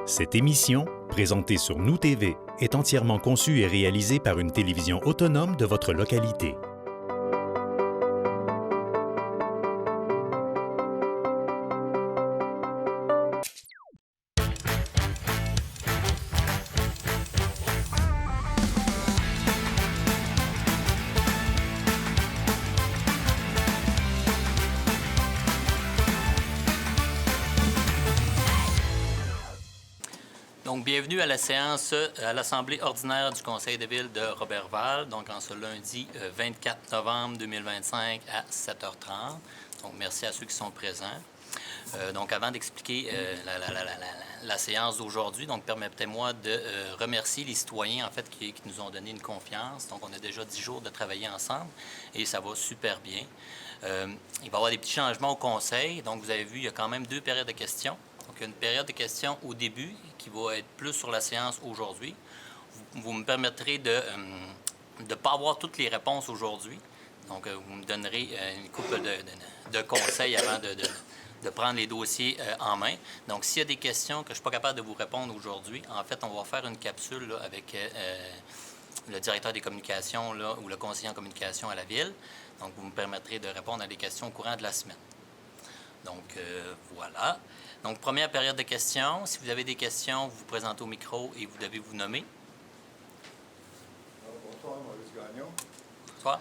Cette émission, présentée sur Nous TV, est entièrement conçue et réalisée par une télévision autonome de votre localité. Donc, bienvenue à la séance à l'Assemblée ordinaire du Conseil de ville de Roberval, donc en ce lundi 24 novembre 2025 à 7h30. Donc, merci à ceux qui sont présents. Donc, avant d'expliquer la séance d'aujourd'hui, donc permettez-moi de remercier les citoyens, en fait, qui nous ont donné une confiance. Donc, on a déjà 10 jours de travailler ensemble et ça va super bien. Il va y avoir des petits changements au Conseil. Donc, vous avez vu, il y a quand même 2 périodes de questions. Donc, il y a une période de questions au début qui va être plus sur la séance aujourd'hui. Vous me permettrez de ne pas avoir toutes les réponses aujourd'hui. Donc, vous me donnerez une couple de conseils avant de prendre les dossiers en main. Donc, s'il y a des questions que je ne suis pas capable de vous répondre aujourd'hui, en fait, on va faire une capsule là, avec le directeur des communications là, ou le conseiller en communication à la Ville. Donc, vous me permettrez de répondre à des questions au courant de la semaine. Donc, voilà. Donc, première période de questions. Si vous avez des questions, vous vous présentez au micro et vous devez vous nommer. Bonsoir, Maurice Gagnon. Bonsoir.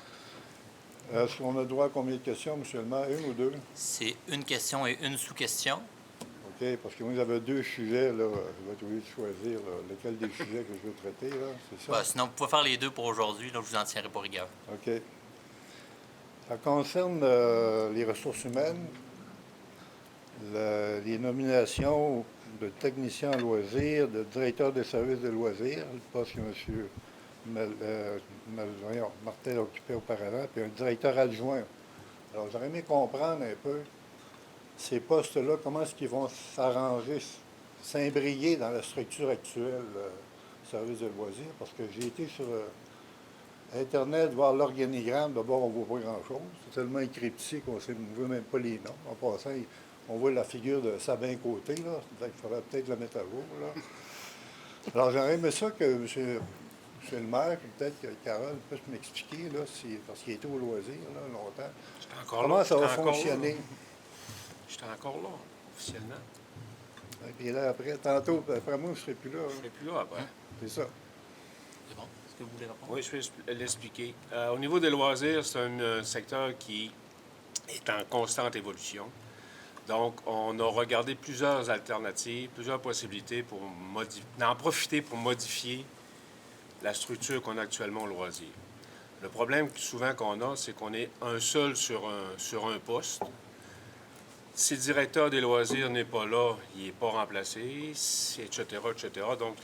Est-ce qu'on a droit à combien de questions, M. le maire? Une ou deux? C'est une question et une sous-question. OK, parce que moi, j'avais 2 sujets, là. Je vais être obligé de choisir là, lequel des sujets que je veux traiter, là. C'est ça? Sinon, vous pouvez faire les 2 pour aujourd'hui. Là, je vous en tiendrai pour rigueur. OK. Ça concerne les ressources humaines, les nominations de techniciens en loisirs, de directeur des services de loisirs, le poste que M. Martel occupait auparavant, puis un directeur adjoint. Alors, j'aurais aimé comprendre un peu ces postes-là, comment est-ce qu'ils vont s'arranger, s'imbriquer dans la structure actuelle du service de loisirs, parce que j'ai été sur Internet voir l'organigramme. D'abord, on ne voit pas grand-chose. C'est tellement écrit petit qu'on ne voit même pas les noms. En passant, on voit la figure de Sabin Côté, là. Il faudrait peut-être la mettre à jour, là. Alors, j'aurais aimé ça que M. le maire, peut-être que Carole puisse m'expliquer, là, parce qu'il était au loisir, là, longtemps. Comment ça va fonctionner? J'étais encore là, officiellement. Et puis là, après, tantôt, après moi, je ne serai plus là. Je ne serai plus là après. C'est ça. C'est bon? Est-ce que vous voulez répondre? Oui, je vais l'expliquer. Au niveau des loisirs, c'est un secteur qui est en constante évolution. Donc, on a regardé plusieurs alternatives, plusieurs possibilités pour d'en profiter pour modifier la structure qu'on a actuellement au loisir. Le problème souvent qu'on a, c'est qu'on est un seul sur un poste. Si le directeur des loisirs n'est pas là, il n'est pas remplacé, etc., etc. Donc,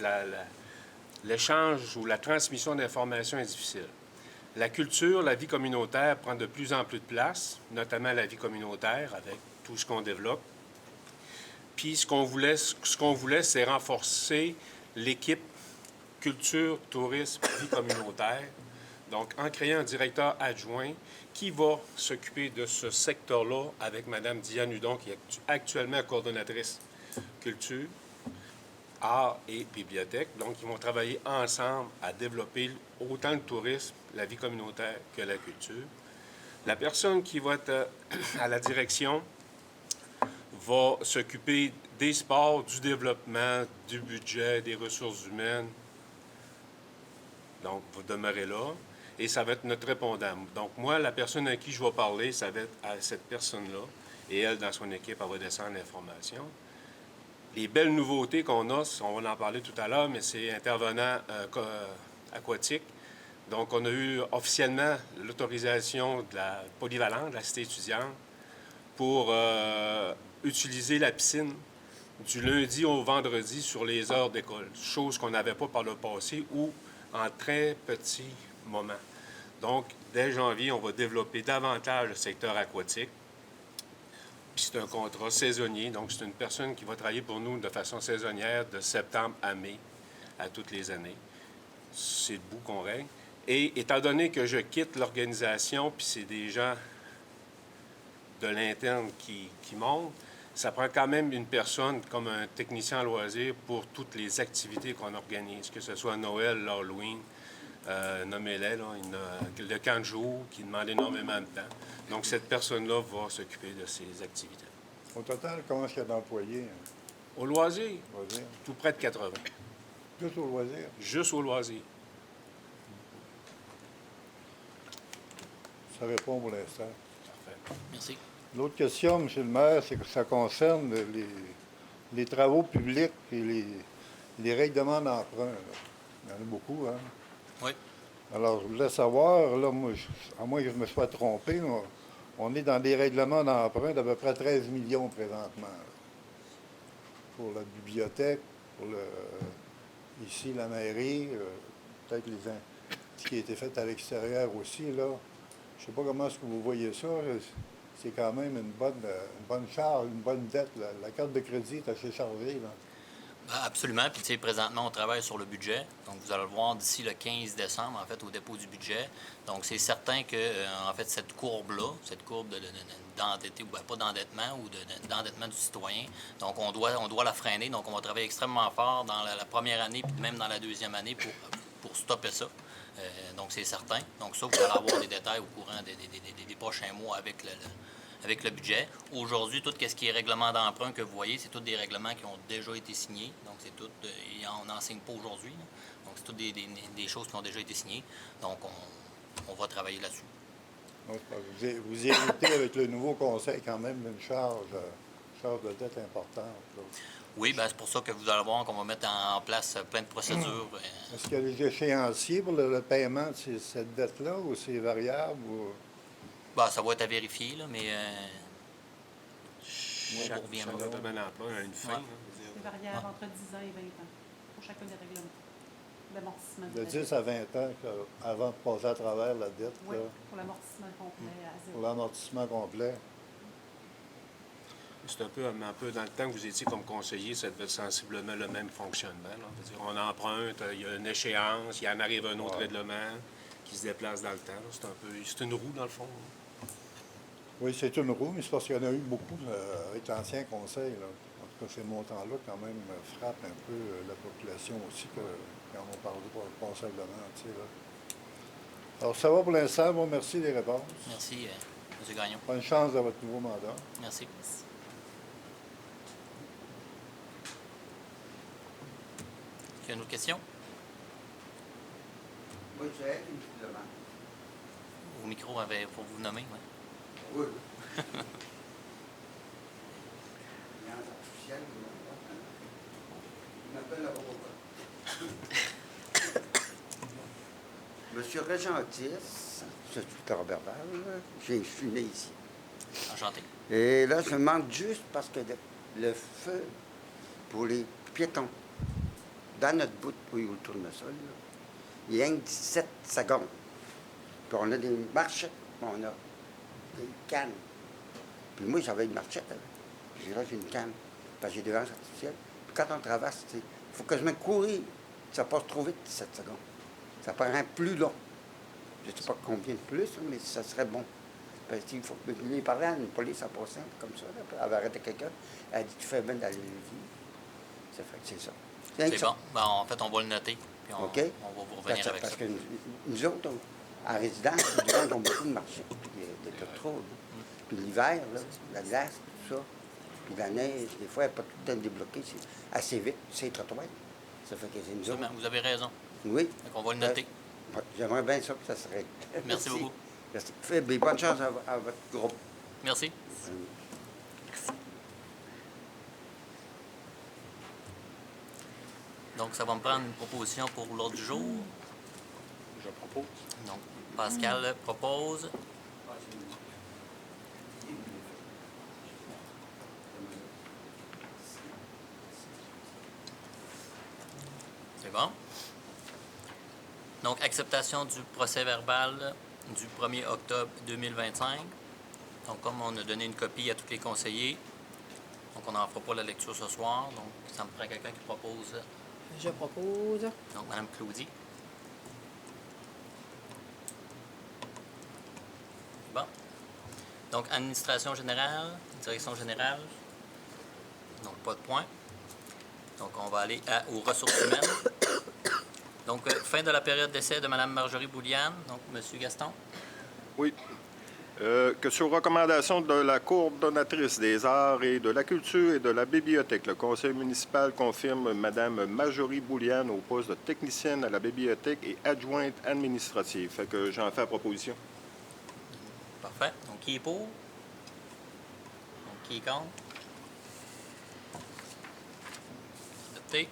l'échange ou la transmission d'informations est difficile. La culture, la vie communautaire prend de plus en plus de place, notamment la vie communautaire avec tout ce qu'on développe. Puis, ce qu'on voulait, c'est renforcer l'équipe culture, tourisme, vie communautaire. Donc, en créant un directeur adjoint qui va s'occuper de ce secteur-là avec Mme Diane Hudon, qui est actuellement coordonnatrice culture, art et bibliothèque. Donc, ils vont travailler ensemble à développer autant le tourisme, la vie communautaire que la culture. La personne qui va être à la direction va s'occuper des sports, du développement, du budget, des ressources humaines. Donc, vous demeurez là. Et ça va être notre répondant. Donc, moi, la personne à qui je vais parler, ça va être à cette personne-là. Et elle, dans son équipe, elle va descendre l'information. Les belles nouveautés qu'on a, on va en parler tout à l'heure, mais c'est intervenant aquatique. Donc, on a eu officiellement l'autorisation de la polyvalente, de la cité étudiante, pour utiliser la piscine du lundi au vendredi sur les heures d'école, chose qu'on n'avait pas par le passé ou en très petits moments. Donc, dès janvier, on va développer davantage le secteur aquatique. Puis c'est un contrat saisonnier, donc c'est une personne qui va travailler pour nous de façon saisonnière de septembre à mai, à toutes les années. C'est le bout qu'on règle. Et étant donné que je quitte l'organisation, puis c'est des gens de l'interne qui montent, Ça prend quand même une personne comme un technicien en loisir pour toutes les activités qu'on organise, que ce soit Noël, l'Halloween, nommez-les, là, le camp de jour qui demande énormément de temps. Donc, cette personne-là va s'occuper de ces activités. Au total, comment est-ce qu'il y a d'employés? Au loisir, Loisirs? tout près de 80. Juste au loisir? Juste au loisir. Ça répond pour l'instant. Parfait. Merci. L'autre question, M. le maire, c'est que ça concerne les travaux publics et les règlements d'emprunt. Là. Il y en a beaucoup, hein? Oui. Alors, je voulais savoir, là, moi, à moins que je me sois trompé, on est dans des règlements d'emprunt d'à peu près 13 millions présentement. Là. Pour la bibliothèque, pour ici la mairie, peut-être ce qui a été fait à l'extérieur aussi, là. Je ne sais pas comment est-ce que vous voyez ça. C'est quand même une bonne charge, une bonne dette. Là. La carte de crédit est assez chargée. Là. Absolument. Puis, tu sais, présentement, on travaille sur le budget. Donc, vous allez le voir d'ici le 15 décembre, en fait, au dépôt du budget. Donc, c'est certain que, en fait, cette courbe-là, cette courbe d'endetté, ou bien pas d'endettement, ou d'endettement du citoyen, donc, on doit la freiner. Donc, on va travailler extrêmement fort dans la première année, puis même dans la deuxième année pour stopper ça. Donc, c'est certain. Donc, ça, vous allez avoir des détails au courant des prochains mois avec le budget. Aujourd'hui, tout ce qui est règlement d'emprunt que vous voyez, c'est tous des règlements qui ont déjà été signés. Donc, c'est tout, on n'en signe pas aujourd'hui. Là. Donc, c'est toutes des choses qui ont déjà été signées. Donc, on va travailler là-dessus. Donc, vous héritez avec le nouveau conseil quand même une charge de dette importante. Là. Oui, bien, c'est pour ça que vous allez voir qu'on va mettre en place plein de procédures. Est-ce qu'il y a des échéanciers pour le paiement de cette dette-là ou c'est variable? Ou... Ben, ça va être à vérifier, là, mais Chaque domaine d'emploi a une fin. Ouais. C'est variable entre 10 ans et 20 ans pour chacun des règlements d'amortissement. De 10 à 20 ans avant de passer à travers la dette, Oui, là, pour l'amortissement complet à pour zéro. l'amortissement complet. C'est un peu dans le temps que vous étiez comme conseiller, ça devait être sensiblement le même fonctionnement. Là. On, dire, on emprunte, il y a une échéance, il en arrive un autre règlement qui se déplace dans le temps. C'est une roue, dans le fond. Là. Oui, c'est une roue, mais c'est parce qu'il y en a eu beaucoup avec l'ancien conseil. Là. En tout cas, ces montants-là, quand même, frappent un peu la population aussi, qui en ont parlé passablement. Tu sais, là. Alors, ça va pour l'instant. Je vous remercie des réponses. merci, M. Gagnon. Bonne chance dans votre nouveau mandat. Merci. Il y a une autre question? Oui, j'ai une petite demande. Au micro, pour vous nommer. Ouais. Oui. Alliance artificielle, il m'appelle la robot. Monsieur Régent Otis, je suis de Roberval, je suis né ici. Enchanté. Et là, je manque juste parce que le feu pour les piétons, dans notre bout où il tourne le sol, là, il y a 17 secondes. Puis on a des marchettes, on a des cannes. Puis moi, j'avais une marchette. J'ai là, j'ai une canne. Parce que j'ai des hanches artificielles. Puis quand on traverse, il faut que je me courir. Ça passe trop vite, 17 secondes. Ça paraît plus long. Je ne sais pas combien de plus, mais ça serait bon. Parce qu'il faut que je lui parlais à une police en passant, comme ça. Là, elle va arrêter quelqu'un. Elle dit, tu fais bien d'aller le vivre. Ça fait que c'est ça. C'est bon. Ben, en fait, on va le noter. Puis on OK. va vous revenir avec Parce ça. que nous autres, en résidence, les gens ont beaucoup de marchés, des trop. Puis l'hiver, là, la glace, tout ça. Puis la neige, des fois, elle n'est pas tout le temps débloquée. C'est assez vite, c'est les trottoirs. Ça fait que c'est nous autres. Vous avez raison. Oui. Donc, on va le noter. Ouais, j'aimerais bien ça que ça serait. Merci beaucoup. Merci. Faites bonne chance à votre groupe. Merci. Donc, ça va me prendre une proposition pour l'ordre du jour. Je propose. Donc, Pascal propose. C'est bon. Donc, acceptation du procès-verbal du 1er octobre 2025. Donc, comme on a donné une copie à tous les conseillers, donc on n'en fera pas la lecture ce soir. Donc, ça me prend quelqu'un qui propose. Je propose. Donc, Mme Claudie. Bon. Donc, administration générale, direction générale. Donc, pas de point. Donc, on va aller aux ressources humaines. Donc, fin de la période d'essai de Mme Marjorie Bouliane. Donc, M. Gaston. Oui. Que sur recommandation de la coordonnatrice des arts et de la culture et de la bibliothèque, le conseil municipal confirme Mme Marjorie Bouliane au poste de technicienne à la bibliothèque et adjointe administrative. Fait que j'en fais la proposition. Parfait. Donc, qui est pour? Donc, qui est contre? Adopté.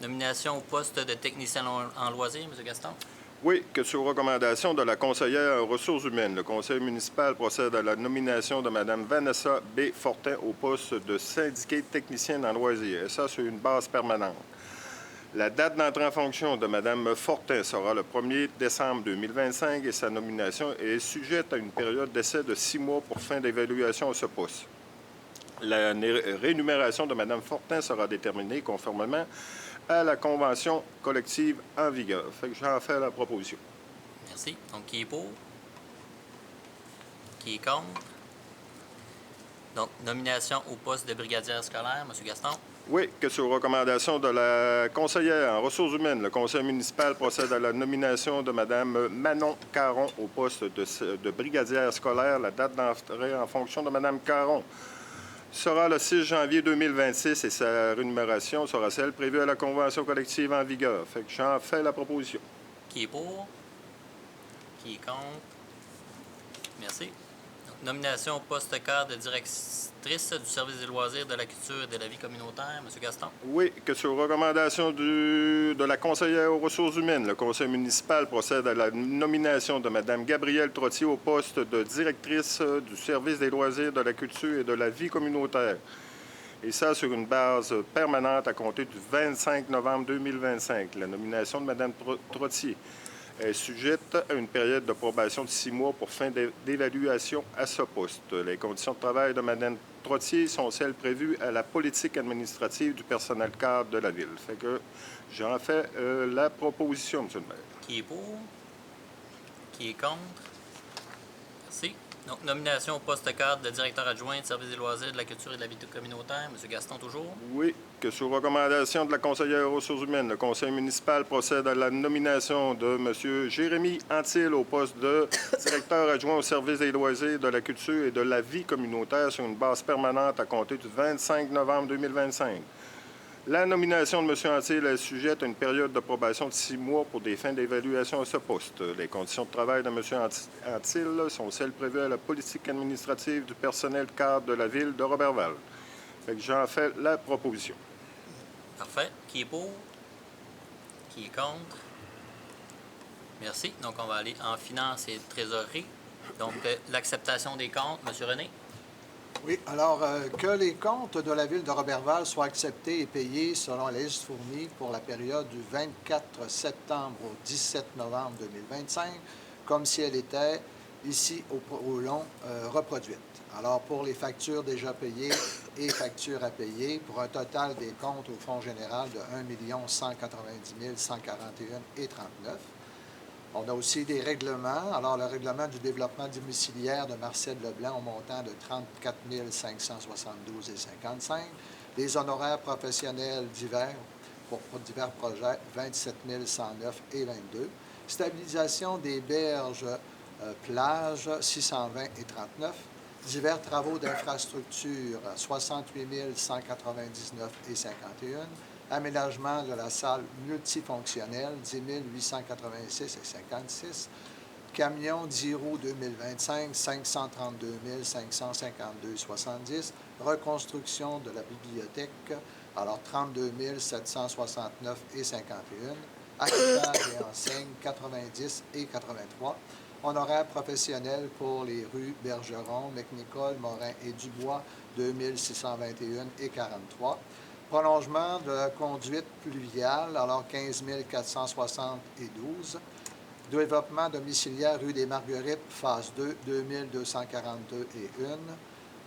Nomination au poste de technicien en loisirs, M. Gaston. Oui, que sur recommandation de la conseillère en ressources humaines, le conseil municipal procède à la nomination de Mme Vanessa B. Fortin au poste de syndiquée technicienne en loisirs, et ça sur une base permanente. La date d'entrée en fonction de Mme Fortin sera le 1er décembre 2025 et sa nomination est sujette à une période d'essai de 6 mois pour fin d'évaluation à ce poste. La rémunération de Mme Fortin sera déterminée conformément à la convention collective en vigueur. Fait que j'en fais la proposition. Merci. Donc, qui est pour? Qui est contre? Donc, nomination au poste de brigadière scolaire, M. Gaston. Oui, que sur recommandation de la conseillère en ressources humaines, le conseil municipal procède à la nomination de Mme Manon Caron au poste de brigadière scolaire. La date d'entrée en fonction de Mme Caron sera le 6 janvier 2026 et sa rémunération sera celle prévue à la convention collective en vigueur. Fait que j'en fais la proposition. Qui est pour? Qui est contre? Merci. Donc, nomination au poste cadre de directrice du service des loisirs, de la culture et de la vie communautaire, M. Gaston. Oui, que sur recommandation de la conseillère aux ressources humaines, le conseil municipal procède à la nomination de Mme Gabrielle Trottier au poste de directrice du service des loisirs, de la culture et de la vie communautaire. Et ça sur une base permanente à compter du 25 novembre 2025. La nomination de Mme Trottier est sujette à une période de probation de 6 mois pour fin d'évaluation à ce poste. Les conditions de travail de Mme Trottier sont celles prévues à la politique administrative du personnel cadre de la Ville. Fait que j'en fais la proposition, M. le maire. Qui est pour? Qui est contre? Merci. Donc, nomination au poste cadre de directeur adjoint de service des loisirs, de la culture et de la vie communautaire, M. Gaston toujours. Oui, que sur recommandation de la conseillère aux ressources humaines, le conseil municipal procède à la nomination de M. Jérémy Antil au poste de directeur adjoint au service des loisirs, de la culture et de la vie communautaire sur une base permanente à compter du 25 novembre 2025. La nomination de M. Antil est sujette à une période de probation de 6 mois pour des fins d'évaluation à ce poste. Les conditions de travail de M. Antil sont celles prévues à la politique administrative du personnel cadre de la Ville de Roberval. Fait que j'en fais la proposition. Parfait. Qui est pour? Qui est contre? Merci. Donc, on va aller en finance et trésorerie. Donc, l'acceptation des comptes, M. René. Oui, alors que les comptes de la Ville de Roberval soient acceptés et payés selon la liste fournie pour la période du 24 septembre au 17 novembre 2025, comme si elle était ici au long reproduite. Alors, pour les factures déjà payées et factures à payer, pour un total des comptes au Fonds général de 1 190 141,39 $. On a aussi des règlements. Alors, le règlement du développement domiciliaire de Marcel Leblanc au montant de 34 572,55 $. Les honoraires professionnels divers pour divers projets, 27 109,22 $. Stabilisation des berges plages, 620,39 $. Divers travaux d'infrastructure, 68 199,51 $. Aménagement de la salle multifonctionnelle, 10 886,56 $. Camion 10 roues 2025, 532 552,70 $. Reconstruction de la bibliothèque, alors 32 769,51 $. Affichage et enseigne, 90,83 $. Honoraires professionnels pour les rues Bergeron, McNicol, Morin et Dubois, 2 621,43 $. Prolongement de la conduite pluviale, alors 15 472. Développement domiciliaire rue des Marguerites, phase 2, 2 242,1.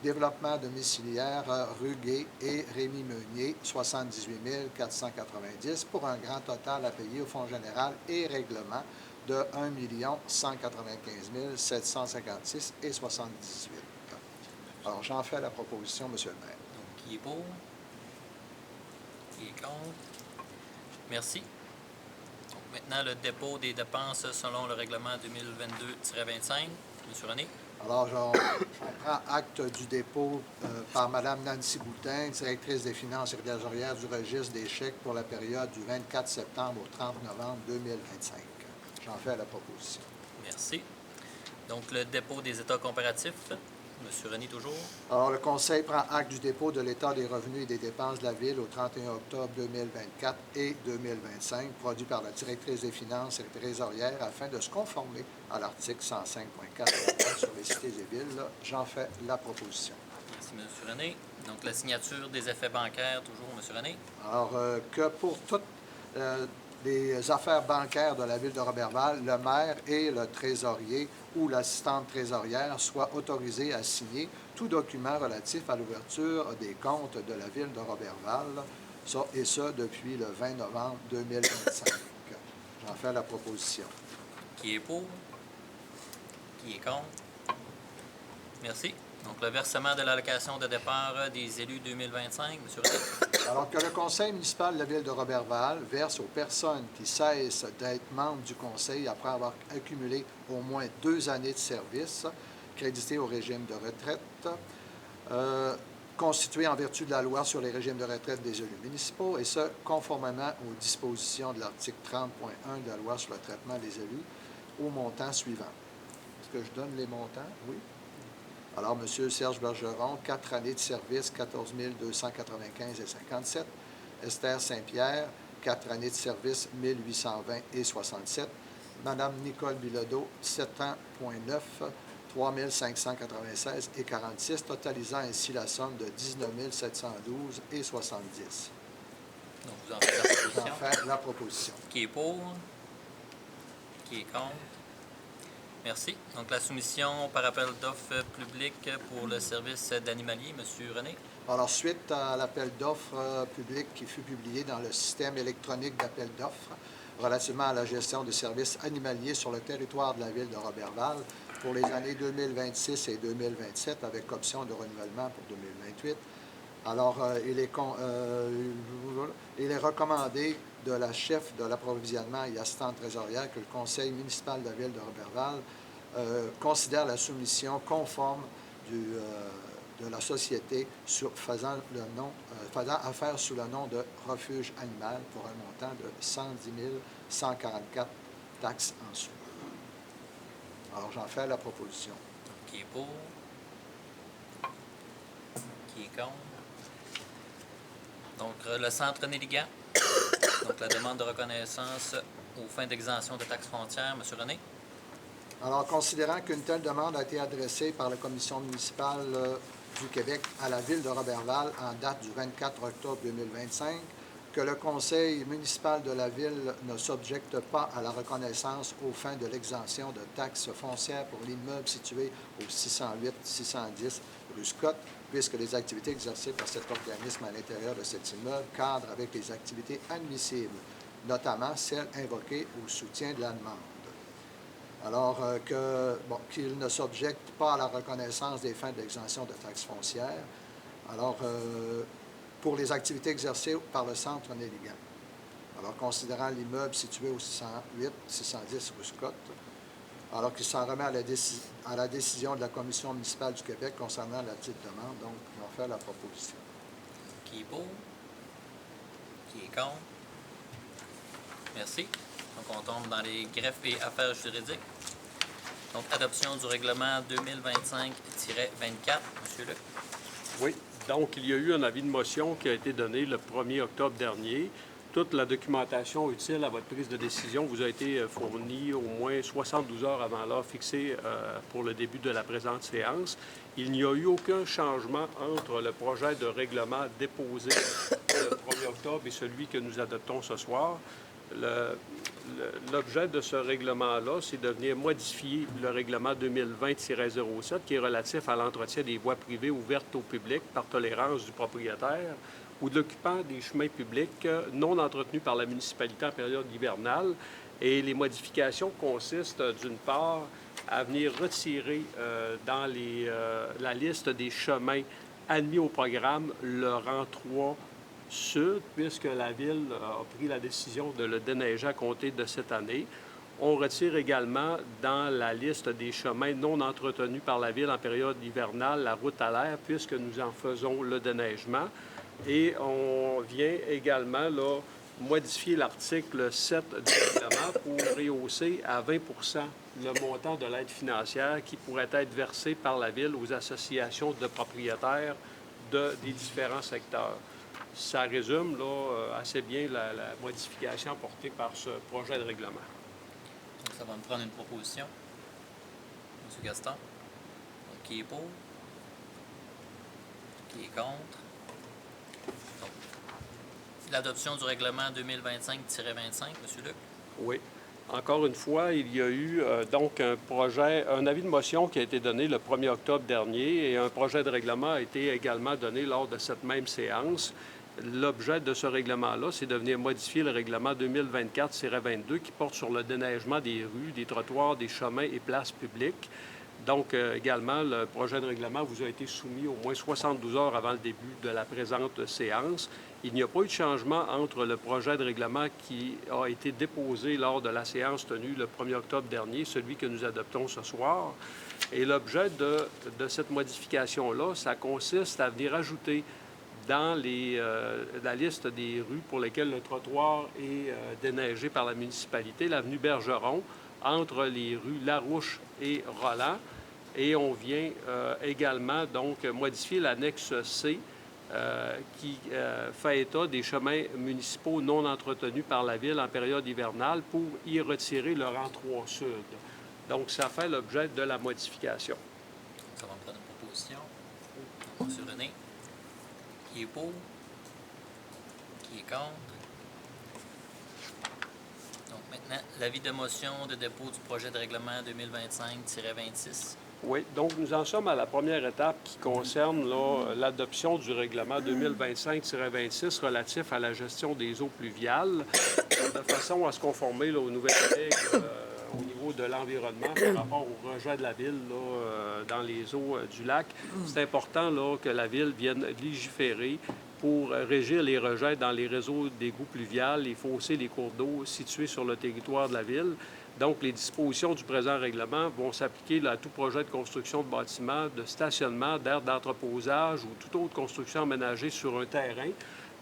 Développement domiciliaire rue Gay et Rémy Meunier, 78 490, pour un grand total à payer au Fonds général et règlement de 1 195 756,78 $. Alors, j'en fais la proposition, M. le maire. Donc, qui est pour? Qui est contre? Merci. Donc, maintenant, le dépôt des dépenses selon le règlement 2022-25. Monsieur René? Alors, on prend acte du dépôt par Mme Nancy Boutin, directrice des finances et trésorière du registre des chèques pour la période du 24 septembre au 30 novembre 2025. J'en fais la proposition. Merci. Donc, le dépôt des états comparatifs. Monsieur René, toujours. Alors, le Conseil prend acte du dépôt de l'état des revenus et des dépenses de la Ville au 31 octobre 2024 et 2025, produit par la directrice des finances et trésorière afin de se conformer à l'article 105.4 de la loi sur les cités et villes. J'en fais la proposition. Merci, M. René. Donc, la signature des effets bancaires, toujours, M. René. Alors, que pour toutes les affaires bancaires de la Ville de Roberval, le maire et le trésorier ou l'assistante trésorière soient autorisés à signer tout document relatif à l'ouverture des comptes de la Ville de Roberval, et ce, depuis le 20 novembre 2025. J'en fais la proposition. Qui est pour? Qui est contre? Merci. Donc, le versement de l'allocation de départ des élus 2025, M. René. Alors que le Conseil municipal de la Ville de Roberval verse aux personnes qui cessent d'être membres du Conseil après avoir accumulé au moins 2 années de service, créditées au régime de retraite, constitué en vertu de la loi sur les régimes de retraite des élus municipaux, et ce, conformément aux dispositions de l'article 30.1 de la loi sur le traitement des élus, au montant suivant. Est-ce que je donne les montants? Oui. Alors, M. Serge Bergeron, 4 années de service, 14 295,57. Esther Saint-Pierre, 4 années de service, 1820,67. Mme Nicole Bilodeau, 7 ans, 3 596,46, totalisant ainsi la somme de 19 712,70. Donc, vous en faites la proposition. J'en fais la proposition. Qui est pour? Qui est contre? Merci. Donc, la soumission par appel d'offres public pour le service d'animalier, M. René. Alors, suite à l'appel d'offres public qui fut publié dans le système électronique d'appel d'offres relativement à la gestion des services animaliers sur le territoire de la Ville de Roberval pour les années 2026 et 2027, avec option de renouvellement pour 2028. Alors, il est recommandé de la chef de l'approvisionnement et assistante trésorière que le Conseil municipal de la Ville de Roberval considère la soumission conforme de la société faisant affaire sous le nom de refuge animal pour un montant de 110 144 taxes en sous. Alors, j'en fais la proposition. Qui est pour? Qui est contre? Donc, le centre Néligan. Donc, la demande de reconnaissance aux fins d'exemption de taxes frontières. M. René. Alors, considérant qu'une telle demande a été adressée par la Commission municipale du Québec à la Ville de Roberval en date du 24 octobre 2025, que le Conseil municipal de la Ville ne s'objecte pas à la reconnaissance aux fins de l'exemption de taxes foncières pour l'immeuble situé au 608-610 rue Scott, puisque les activités exercées par cet organisme à l'intérieur de cet immeuble cadrent avec les activités admissibles, notamment celles invoquées au soutien de la demande. Alors qu'il ne s'objecte pas à la reconnaissance des fins d'exemption de taxes foncières, alors pour les activités exercées par le centre Néligan. Alors, considérant l'immeuble situé au 608-610 rue Scott, alors qu'il s'en remet à la décision de la Commission municipale du Québec concernant la dite demande, donc on va faire la proposition. Qui est pour? Qui est contre? Merci. Donc, on tombe dans les greffes et affaires juridiques. Donc, adoption du règlement 2025-24. Monsieur Luc. Oui. Donc, il y a eu un avis de motion qui a été donné le 1er octobre dernier. Toute la documentation utile à votre prise de décision vous a été fournie au moins 72 heures avant l'heure fixée pour le début de la présente séance. Il n'y a eu aucun changement entre le projet de règlement déposé le 1er octobre et celui que nous adoptons ce soir. L'objet de ce règlement-là, c'est de venir modifier le règlement 2020-07 qui est relatif à l'entretien des voies privées ouvertes au public par tolérance du propriétaire ou de l'occupant des chemins publics non entretenus par la municipalité en période hivernale. Et les modifications consistent, d'une part, à venir retirer dans la liste des chemins admis au programme le rang 3 sud, puisque la Ville a pris la décision de le déneiger à compter de cette année. On retire également dans la liste des chemins non entretenus par la Ville en période hivernale la route à l'air, puisque nous en faisons le déneigement. Et on vient également là, modifier l'article 7 du règlement pour rehausser à 20 le montant de l'aide financière qui pourrait être versée par la Ville aux associations de propriétaires des différents secteurs. Ça résume là, assez bien la modification apportée par ce projet de règlement. Donc, ça va me prendre une proposition. M. Gaston. Donc, qui est pour? Qui est contre? Donc, l'adoption du règlement 2025-25, M. Luc? Oui. Encore une fois, il y a eu donc un avis de motion qui a été donné le 1er octobre dernier et un projet de règlement a été également donné lors de cette même séance. L'objet de ce règlement-là, c'est de venir modifier le règlement 2024-22 qui porte sur le déneigement des rues, des trottoirs, des chemins et places publiques. Donc, également, le projet de règlement vous a été soumis au moins 72 heures avant le début de la présente séance. Il n'y a pas eu de changement entre le projet de règlement qui a été déposé lors de la séance tenue le 1er octobre dernier, celui que nous adoptons ce soir. Et l'objet de cette modification-là, ça consiste à venir ajouter dans la liste des rues pour lesquelles le trottoir est déneigé par la municipalité, l'avenue Bergeron, entre les rues Larouche et Roland. Et on vient également donc modifier l'annexe C qui fait état des chemins municipaux non entretenus par la Ville en période hivernale pour y retirer le rang 3 sud. Donc, ça fait l'objet de la modification. Ça va me prendre une proposition. M. René. Qui est pour? Qui est contre? Donc, maintenant, l'avis de motion de dépôt du projet de règlement 2025-26. Oui, donc nous en sommes à la première étape qui concerne l'adoption du règlement 2025-26 relatif à la gestion des eaux pluviales, de façon à se conformer aux nouvelles règles au niveau de l'environnement par rapport au rejet de la Ville dans les eaux du lac. C'est important que la Ville vienne légiférer pour régir les rejets dans les réseaux d'égouts pluviales, les fossés, les cours d'eau situés sur le territoire de la Ville. Donc, les dispositions du présent règlement vont s'appliquer à tout projet de construction de bâtiments, de stationnement, d'aires d'entreposage ou toute autre construction aménagée sur un terrain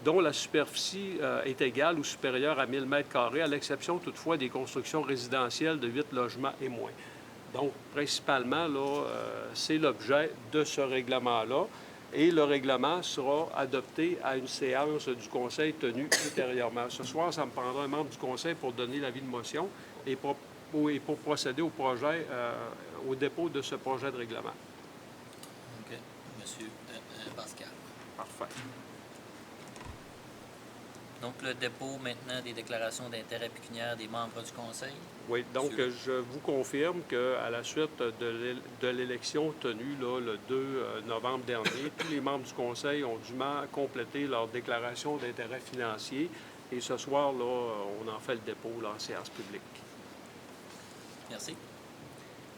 dont la superficie est égale ou supérieure à 1000 m², à l'exception toutefois des constructions résidentielles de 8 logements et moins. Donc, principalement, c'est l'objet de ce règlement-là. Et le règlement sera adopté à une séance du Conseil tenue ultérieurement. Ce soir, ça me prendra un membre du Conseil pour donner l'avis de motion et pour procéder au projet, au dépôt de ce projet de règlement. OK. Monsieur Pascal. Parfait. Donc, le dépôt maintenant des déclarations d'intérêt pécuniaire des membres du Conseil. Oui, donc je vous confirme qu'à la suite de l'élection tenue le 2 novembre dernier, tous les membres du Conseil ont dûment complété leur déclaration d'intérêt financier et ce soir, on en fait le dépôt en séance publique. Merci.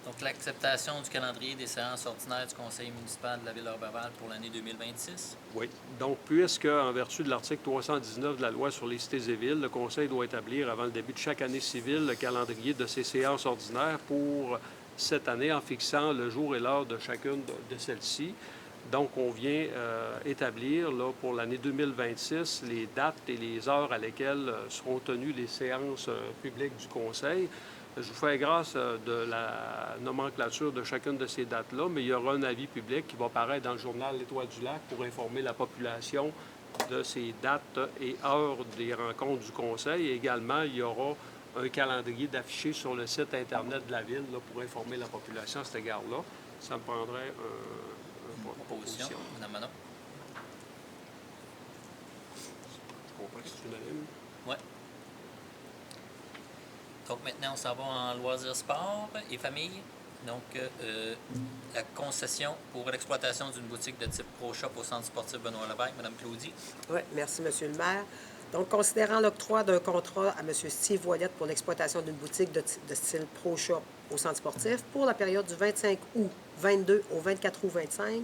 Donc, l'acceptation du calendrier des séances ordinaires du Conseil municipal de la Ville d'Orbeval pour l'année 2026. Oui. Donc, puisque, en vertu de l'article 319 de la Loi sur les cités et villes, le Conseil doit établir avant le début de chaque année civile le calendrier de ses séances ordinaires pour cette année en fixant le jour et l'heure de chacune de celles-ci. Donc, on vient établir pour l'année 2026 les dates et les heures à lesquelles seront tenues les séances publiques du Conseil. Je vous fais grâce de la nomenclature de chacune de ces dates-là, mais il y aura un avis public qui va paraître dans le journal L'Étoile du Lac pour informer la population de ces dates et heures des rencontres du Conseil. Et également, il y aura un calendrier d'affichés sur le site Internet de la Ville pour informer la population à cet égard-là. Ça me prendrait une proposition. Mme Manon. Je comprends que c'est unanime. Oui. Donc, maintenant, on s'en va en loisirs, sport et famille. Donc, la concession pour l'exploitation d'une boutique de type Pro Shop au centre sportif Benoît Lévesque. Mme Claudie. Oui, merci, M. le maire. Donc, considérant l'octroi d'un contrat à M. Steve Voilette pour l'exploitation d'une boutique de style Pro Shop au centre sportif pour la période du 25 août 22 au 24 août 25,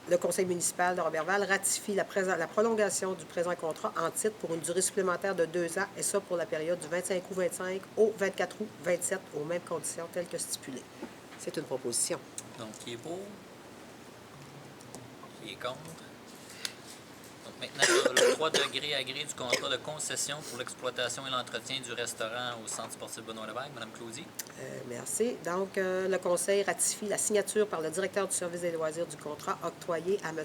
le conseil municipal de Roberval ratifie la prolongation du présent contrat en titre pour une durée supplémentaire de 2 ans, et ça pour la période du 25 août 25 au 24 août 27, aux mêmes conditions telles que stipulées. C'est une proposition. Donc, qui est pour? Qui est contre? Donc, maintenant, le 3 degrés à gré du contrat de concession pour l'exploitation et l'entretien du restaurant au Centre sportif Benoît-Lévesque. Mme Cloutier. Merci. Donc, le conseil ratifie la signature par le directeur du service des loisirs du contrat octroyé à M.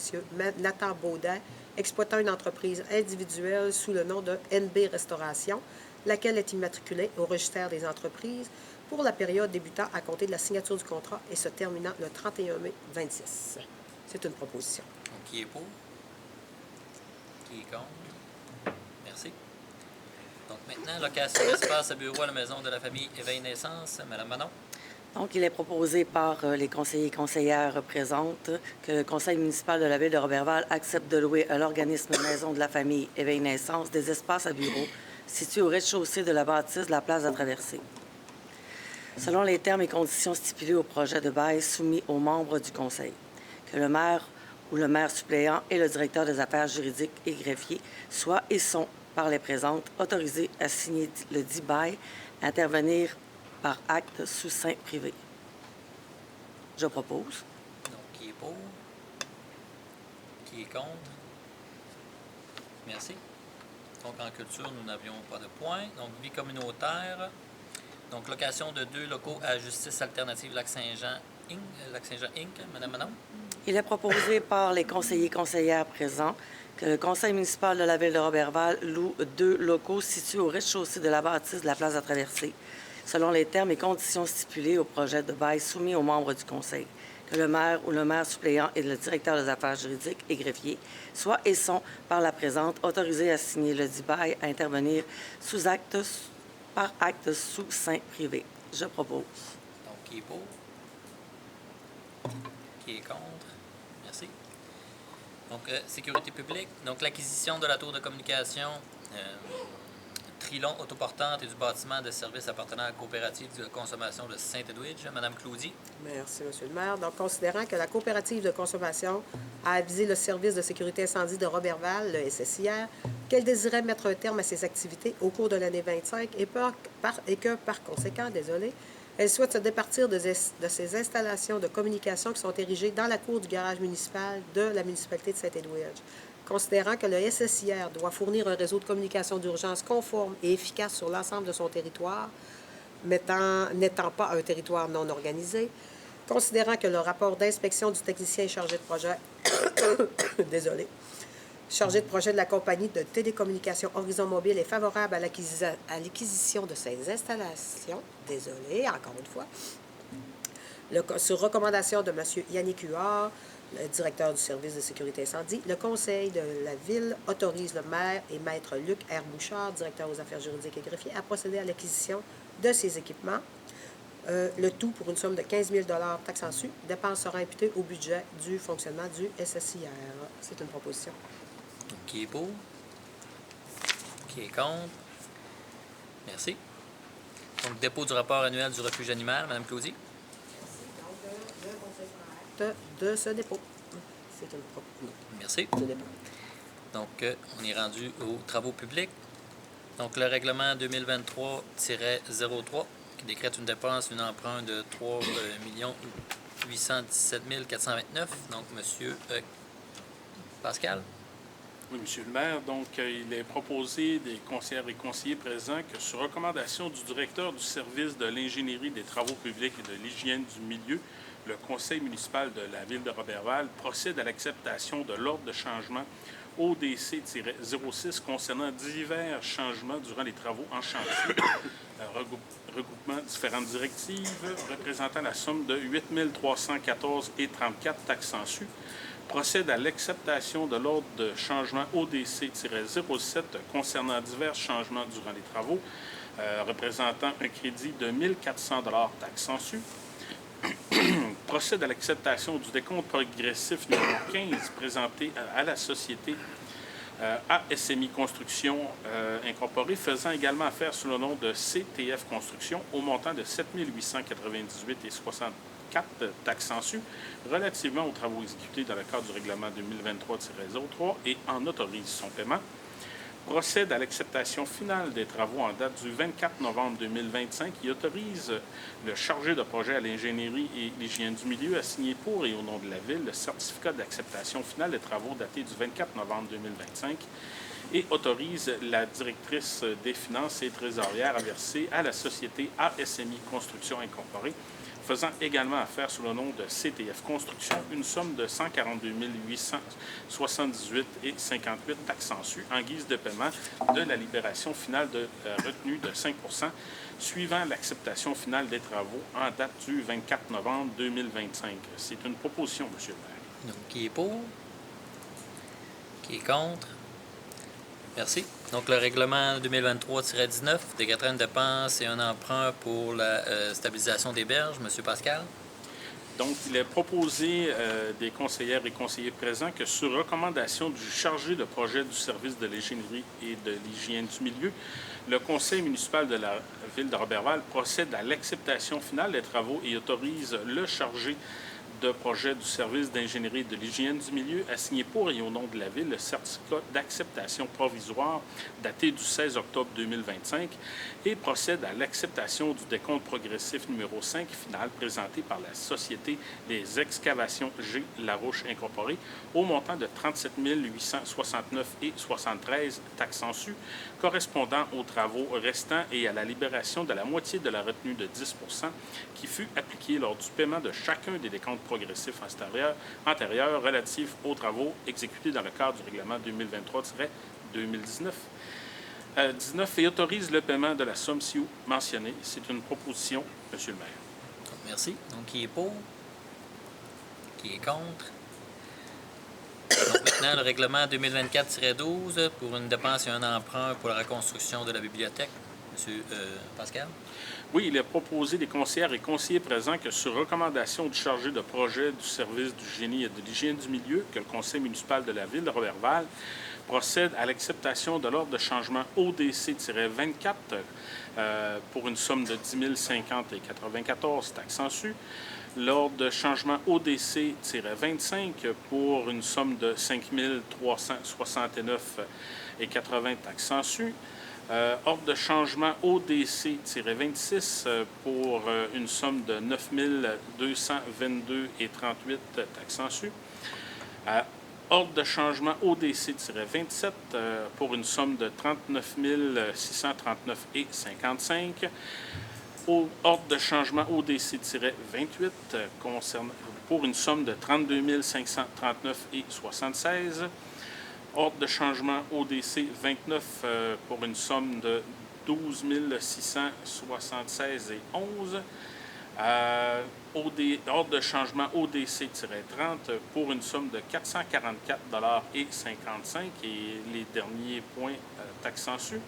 Nathan Baudin, exploitant une entreprise individuelle sous le nom de NB Restauration, laquelle est immatriculée au registre des entreprises pour la période débutant à compter de la signature du contrat et se terminant le 31 mai 26. C'est une proposition. Donc, qui est pour? Qui est contre? Merci. Donc, maintenant, location d'espace à bureau à la maison de la famille Éveil Naissance. Mme Manon. Donc, il est proposé par les conseillers et conseillères présentes que le conseil municipal de la ville de Roberval accepte de louer à l'organisme Maison de la famille Éveil Naissance des espaces à bureau situés au rez-de-chaussée de la bâtisse de la place à traverser, selon les termes et conditions stipulés au projet de bail soumis aux membres du conseil, que le maire ou le maire suppléant et le directeur des affaires juridiques et greffiers soient et sont, par les présentes, autorisés à signer le dit bail, intervenir par acte sous seing privé. Je propose. Donc, qui est pour? Qui est contre? Merci. Donc, en culture, nous n'avions pas de points. Donc, vie communautaire. Donc, location de 2 locaux à Justice Alternative Lac-Saint-Jean Inc. Mme Manon. Il est proposé par les conseillers et conseillères présents que le conseil municipal de la ville de Roberval loue 2 locaux situés au rez-de-chaussée de la bâtisse de la place à traverser, selon les termes et conditions stipulés au projet de bail soumis aux membres du conseil, que le maire ou le maire suppléant et le directeur des affaires juridiques et greffiers soient et sont, par la présente, autorisés à signer le dit bail, à intervenir par acte sous seing privé. Je propose. Donc, qui est pour? Qui est contre? Merci. Donc, sécurité publique. Donc, l'acquisition de la tour de communication Trilon autoportante et du bâtiment de services appartenant à la coopérative de consommation de Saint-Edwidge. Mme Cloutier. Merci, M. le maire. Donc, considérant que la coopérative de consommation a avisé le service de sécurité incendie de Roberval, le SSIR, qu'elle désirait mettre un terme à ses activités au cours de l'année 25 et que, par conséquent, elle souhaite se départir de ces installations de communication qui sont érigées dans la cour du garage municipal de la municipalité de Saint-Edwidge. Considérant que le SSIR doit fournir un réseau de communication d'urgence conforme et efficace sur l'ensemble de son territoire, n'étant pas un territoire non organisé, considérant que le rapport d'inspection du technicien chargé de projet chargé de projet de la compagnie de télécommunications Horizon Mobile est favorable à l'acquisition de ces installations, encore une fois, sur recommandation de M. Yannick Huard, le directeur du service de sécurité incendie, le conseil de la ville autorise le maire et maître Luc R. Bouchard, directeur aux affaires juridiques et greffiers, à procéder à l'acquisition de ces équipements. Le tout pour une somme de 15 000 taxes en su. Dépenses sera imputée au budget du fonctionnement du SSIR. C'est une proposition. Donc, qui est pour? Qui est contre? Merci. Donc, dépôt du rapport annuel du refuge animal. Mme Cloutier. De ce dépôt. C'est une proposition. Merci. Donc, on est rendu aux travaux publics. Donc, le règlement 2023-03 qui décrète une dépense, une emprunt de 3 817 429. Donc, M. Pascal. Oui, M. le maire. Donc, il est proposé des conseillères et conseillers présents que, sur recommandation du directeur du service de l'ingénierie des travaux publics et de l'hygiène du milieu, le conseil municipal de la ville de Roberval procède à l'acceptation de l'ordre de changement ODC-06 concernant divers changements durant les travaux en chantier, regroupement différentes directives représentant la somme de 8 314,34 taxes en su, procède à l'acceptation de l'ordre de changement ODC-07 concernant divers changements durant les travaux, représentant un crédit de 1 400 taxes en su, procède à l'acceptation du décompte progressif numéro 15 présenté à la société ASMI Construction Incorporée, faisant également affaire sous le nom de CTF Construction au montant de 7 898,74 taxes su, relativement aux travaux exécutés dans le cadre du règlement 2023-03 et en autorise son paiement. Procède à l'acceptation finale des travaux en date du 24 novembre 2025 qui autorise le chargé de projet à l'ingénierie et l'hygiène du milieu à signer pour et au nom de la Ville le certificat d'acceptation finale des travaux daté du 24 novembre 2025 et autorise la directrice des finances et trésorière à verser à la société ASMI Construction Incorporée, faisant également affaire sous le nom de CTF Construction, une somme de 142 878,58 taxes su en guise de paiement de la libération finale de retenue de 5 suivant l'acceptation finale des travaux en date du 24 novembre 2025. C'est une proposition, M. le maire. Donc, qui est pour? Qui est contre? Merci. Donc, le règlement 2023-19, décrétant une dépense et un emprunt pour la stabilisation des berges. M. Pascal? Donc, il est proposé des conseillères et conseillers présents que sur recommandation du chargé de projet du service de l'ingénierie et de l'hygiène du milieu, le conseil municipal de la ville de Roberval procède à l'acceptation finale des travaux et autorise le chargé de projet du service d'ingénierie de l'hygiène du milieu à signer pour et au nom de la Ville le certificat d'acceptation provisoire daté du 16 octobre 2025 et procède à l'acceptation du décompte progressif numéro 5 final présenté par la Société des excavations G. Larouche Incorporée au montant de 37 869,73 taxes su correspondant aux travaux restants et à la libération de la moitié de la retenue de 10 qui fut appliquée lors du paiement de chacun des décomptes progressifs antérieurs relatifs aux travaux exécutés dans le cadre du règlement 2023-2019 et autorise le paiement de la somme ci-haut mentionnée. C'est une proposition, M. le maire. Merci. Donc, qui est pour? Qui est contre? Donc, maintenant, le règlement 2024-12 pour une dépense et un emprunt pour la reconstruction de la bibliothèque. M. Pascal? Oui, il est proposé des conseillères et conseillers présents que sur recommandation du chargé de projet du service du génie et de l'hygiène du milieu, que le conseil municipal de la ville de Roberval procède à l'acceptation de l'ordre de changement ODC-24 pour une somme de 10 050,94 taxes su, l'ordre de changement ODC-25 pour une somme de 5 369,80 taxes su, ordre de changement ODC-26 pour une somme de 9 222,38 taxes su. Ordre de changement ODC-27 pour une somme de 39 639,55. Ordre de changement ODC-28 pour une somme de 32 539,76. Ordre de changement ODC 29 pour une somme de 12 676,11. Ordre de changement ODC-30 pour une somme de 444,55 et les derniers points taxes su.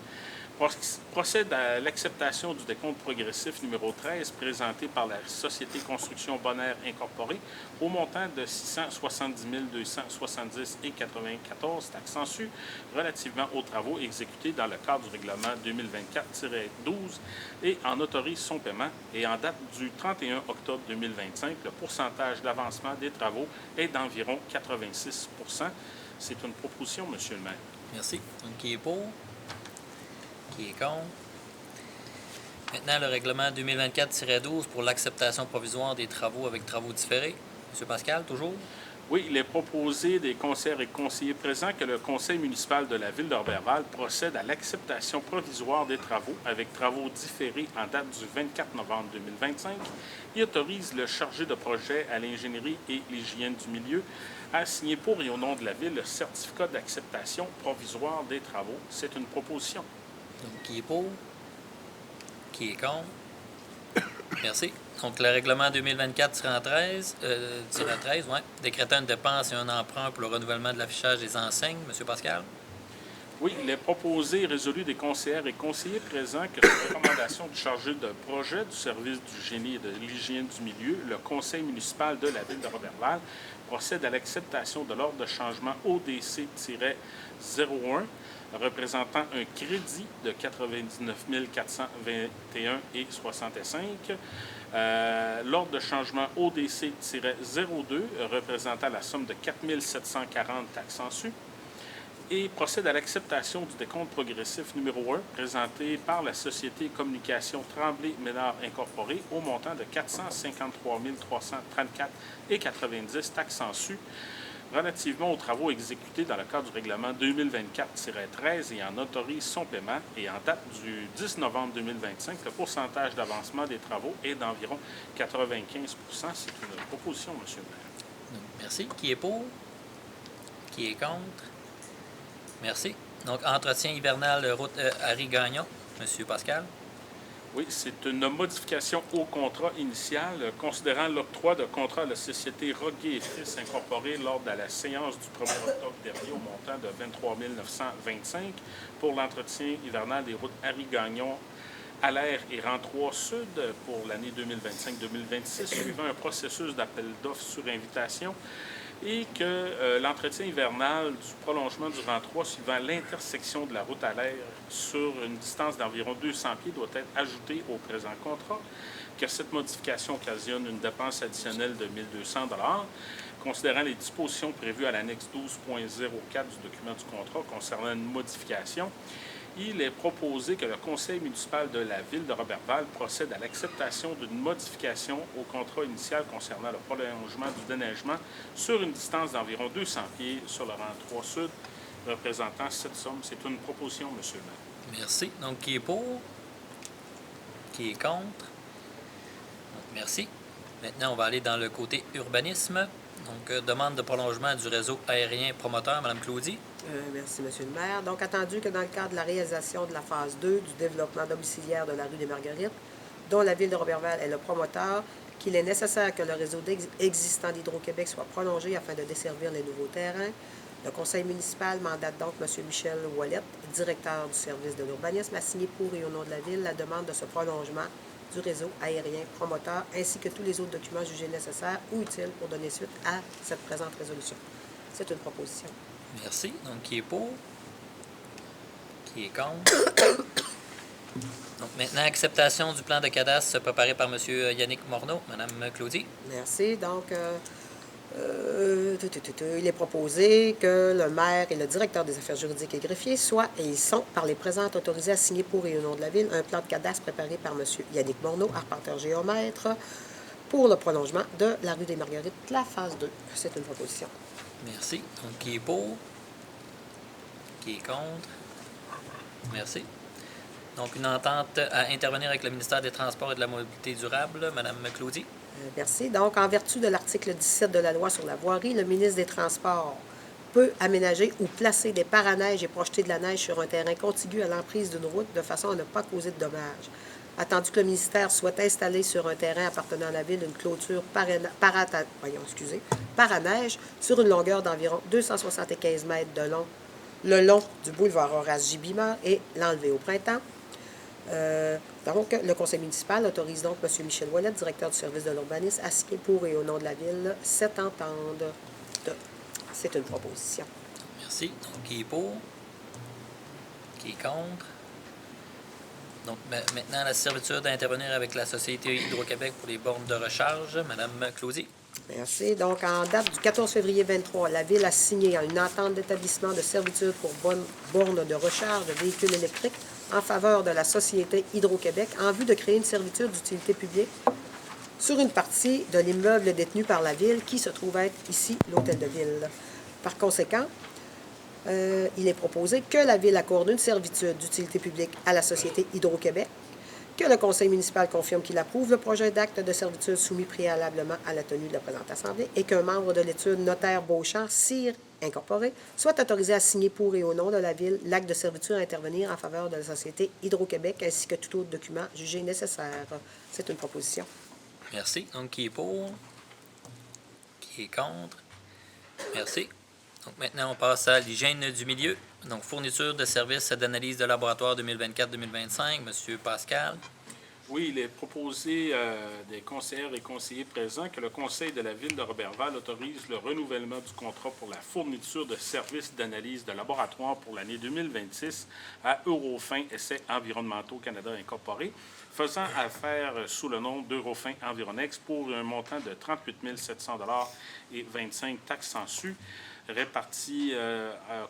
Procède à l'acceptation du décompte progressif numéro 13 présenté par la Société Construction Bonaire Incorporée au montant de 670 270,94 taxes su relativement aux travaux exécutés dans le cadre du règlement 2024-12 et en autorise son paiement. Et en date du 31 octobre 2025, le pourcentage d'avancement des travaux est d'environ 86 %. C'est une proposition, M. le maire. Merci. Donc, qui est pour? Qui est contre? Maintenant, le règlement 2024-12 pour l'acceptation provisoire des travaux avec travaux différés. M. Pascal, toujours? Oui, il est proposé des conseillers et conseillers présents que le conseil municipal de la ville de Roberval procède à l'acceptation provisoire des travaux avec travaux différés en date du 24 novembre 2025 et autorise le chargé de projet à l'ingénierie et l'hygiène du milieu à signer pour et au nom de la ville le certificat d'acceptation provisoire des travaux. C'est une proposition. Donc, qui est pour? Qui est contre? Merci. Donc, le règlement 2024-13, décrétant une dépense et un emprunt pour le renouvellement de l'affichage des enseignes. M. Pascal? Oui, il est proposé et résolu des conseillères et conseillers présents que, sur recommandation du chargé de projet du service du génie et de l'hygiène du milieu, le conseil municipal de la ville de Roberval procède à l'acceptation de l'ordre de changement ODC-01 représentant un crédit de 99 421,65 l'ordre de changement ODC-02 représentant la somme de 4 740 taxes en su et procède à l'acceptation du décompte progressif numéro 1 présenté par la Société Communication Tremblay-Ménard Incorporée au montant de 453 334,90 taxes en su relativement aux travaux exécutés dans le cadre du règlement 2024-13 et en autorise son paiement. Et en date du 10 novembre 2025, le pourcentage d'avancement des travaux est d'environ 95 %. C'est une proposition, M. le maire. Merci. Qui est pour? Qui est contre? Merci. Donc, entretien hivernal route Harry Gagnon. M. Pascal. Oui, c'est une modification au contrat initial considérant l'octroi de contrat à la société Roguet et Fils incorporée lors de la séance du 1er octobre dernier au montant de 23 925 pour l'entretien hivernal des routes Harry Gagnon, Allaire et Rang 3 Sud pour l'année 2025-2026 suivant un processus d'appel d'offres sur invitation et que l'entretien hivernal du prolongement du rang 3 suivant l'intersection de la route à l'air sur une distance d'environ 200 pieds doit être ajouté au présent contrat, que cette modification occasionne une dépense additionnelle de 1 200 $, considérant les dispositions prévues à l'annexe 12.04 du document du contrat concernant une modification. Il est proposé que le conseil municipal de la ville de Roberval procède à l'acceptation d'une modification au contrat initial concernant le prolongement du déneigement sur une distance d'environ 200 pieds sur le rang 3 Sud, représentant cette somme. C'est une proposition, M. le maire. Merci. Donc, qui est pour? Qui est contre? Donc, merci. Maintenant, on va aller dans le côté urbanisme. Donc, demande de prolongement du réseau aérien promoteur. Mme Claudie. Merci, M. le maire. Donc, attendu que dans le cadre de la réalisation de la phase 2 du développement domiciliaire de la rue des Marguerites, dont la ville de Roberval est le promoteur, qu'il est nécessaire que le réseau existant d'Hydro-Québec soit prolongé afin de desservir les nouveaux terrains, le conseil municipal mandate donc M. Michel Ouellette, directeur du service de l'urbanisme, à signer pour et au nom de la ville la demande de ce prolongement du réseau aérien promoteur, ainsi que tous les autres documents jugés nécessaires ou utiles pour donner suite à cette présente résolution. C'est une proposition. Merci. Donc, qui est pour? Qui est contre? Donc, maintenant, acceptation du plan de cadastre préparé par M. Yannick Morneau. Mme Claudie. Merci. Donc, il est proposé que le maire et le directeur des affaires juridiques et greffiers soient, et ils sont, par les présentes, autorisés à signer pour et au nom de la ville un plan de cadastre préparé par M. Yannick Morneau, arpenteur géomètre, pour le prolongement de la rue des Marguerites, la phase 2. C'est une proposition. Merci. Donc, qui est pour? Qui est contre? Merci. Donc, une entente à intervenir avec le ministère des Transports et de la Mobilité durable. Mme Claudie. Merci. Donc, en vertu de l'article 17 de la loi sur la voirie, le ministre des Transports peut aménager ou placer des paraneiges et projeter de la neige sur un terrain contigu à l'emprise d'une route de façon à ne pas causer de dommages. Attendu que le ministère souhaite installer sur un terrain appartenant à la ville une clôture paraneige sur une longueur d'environ 275 mètres de long, le long du boulevard Horace Gibima et l'enlever au printemps. Donc, le conseil municipal autorise donc M. Michel Ouellette, directeur du service de l'urbanisme, à signer pour et au nom de la ville cette entente. C'est une proposition. Merci. Donc, qui est pour? Qui est contre? Donc, maintenant, la servitude d'intervenir avec la Société Hydro-Québec pour les bornes de recharge. Mme Claudie. Merci. Donc, en date du 14 février 2023, la Ville a signé une entente d'établissement de servitude pour bornes de recharge de véhicules électriques en faveur de la Société Hydro-Québec en vue de créer une servitude d'utilité publique sur une partie de l'immeuble détenu par la Ville qui se trouve être ici l'Hôtel de Ville. Par conséquent, il est proposé que la Ville accorde une servitude d'utilité publique à la Société Hydro-Québec, que le conseil municipal confirme qu'il approuve le projet d'acte de servitude soumis préalablement à la tenue de la présente Assemblée et qu'un membre de l'étude, notaire Beauchamp, CIR incorporé, soit autorisé à signer pour et au nom de la Ville l'acte de servitude à intervenir en faveur de la Société Hydro-Québec ainsi que tout autre document jugé nécessaire. C'est une proposition. Merci. Donc, qui est pour? Qui est contre? Merci. Donc, maintenant, on passe à l'hygiène du milieu. Donc, fourniture de services d'analyse de laboratoire 2024-2025. Monsieur Pascal. Oui, il est proposé des conseillères et conseillers présents que le Conseil de la Ville de Roberval autorise le renouvellement du contrat pour la fourniture de services d'analyse de laboratoire pour l'année 2026 à Eurofin Essais environnementaux Canada Incorporé, faisant affaire sous le nom d'Eurofin Environex pour un montant de 38 700 $ et 25 taxes en su, répartis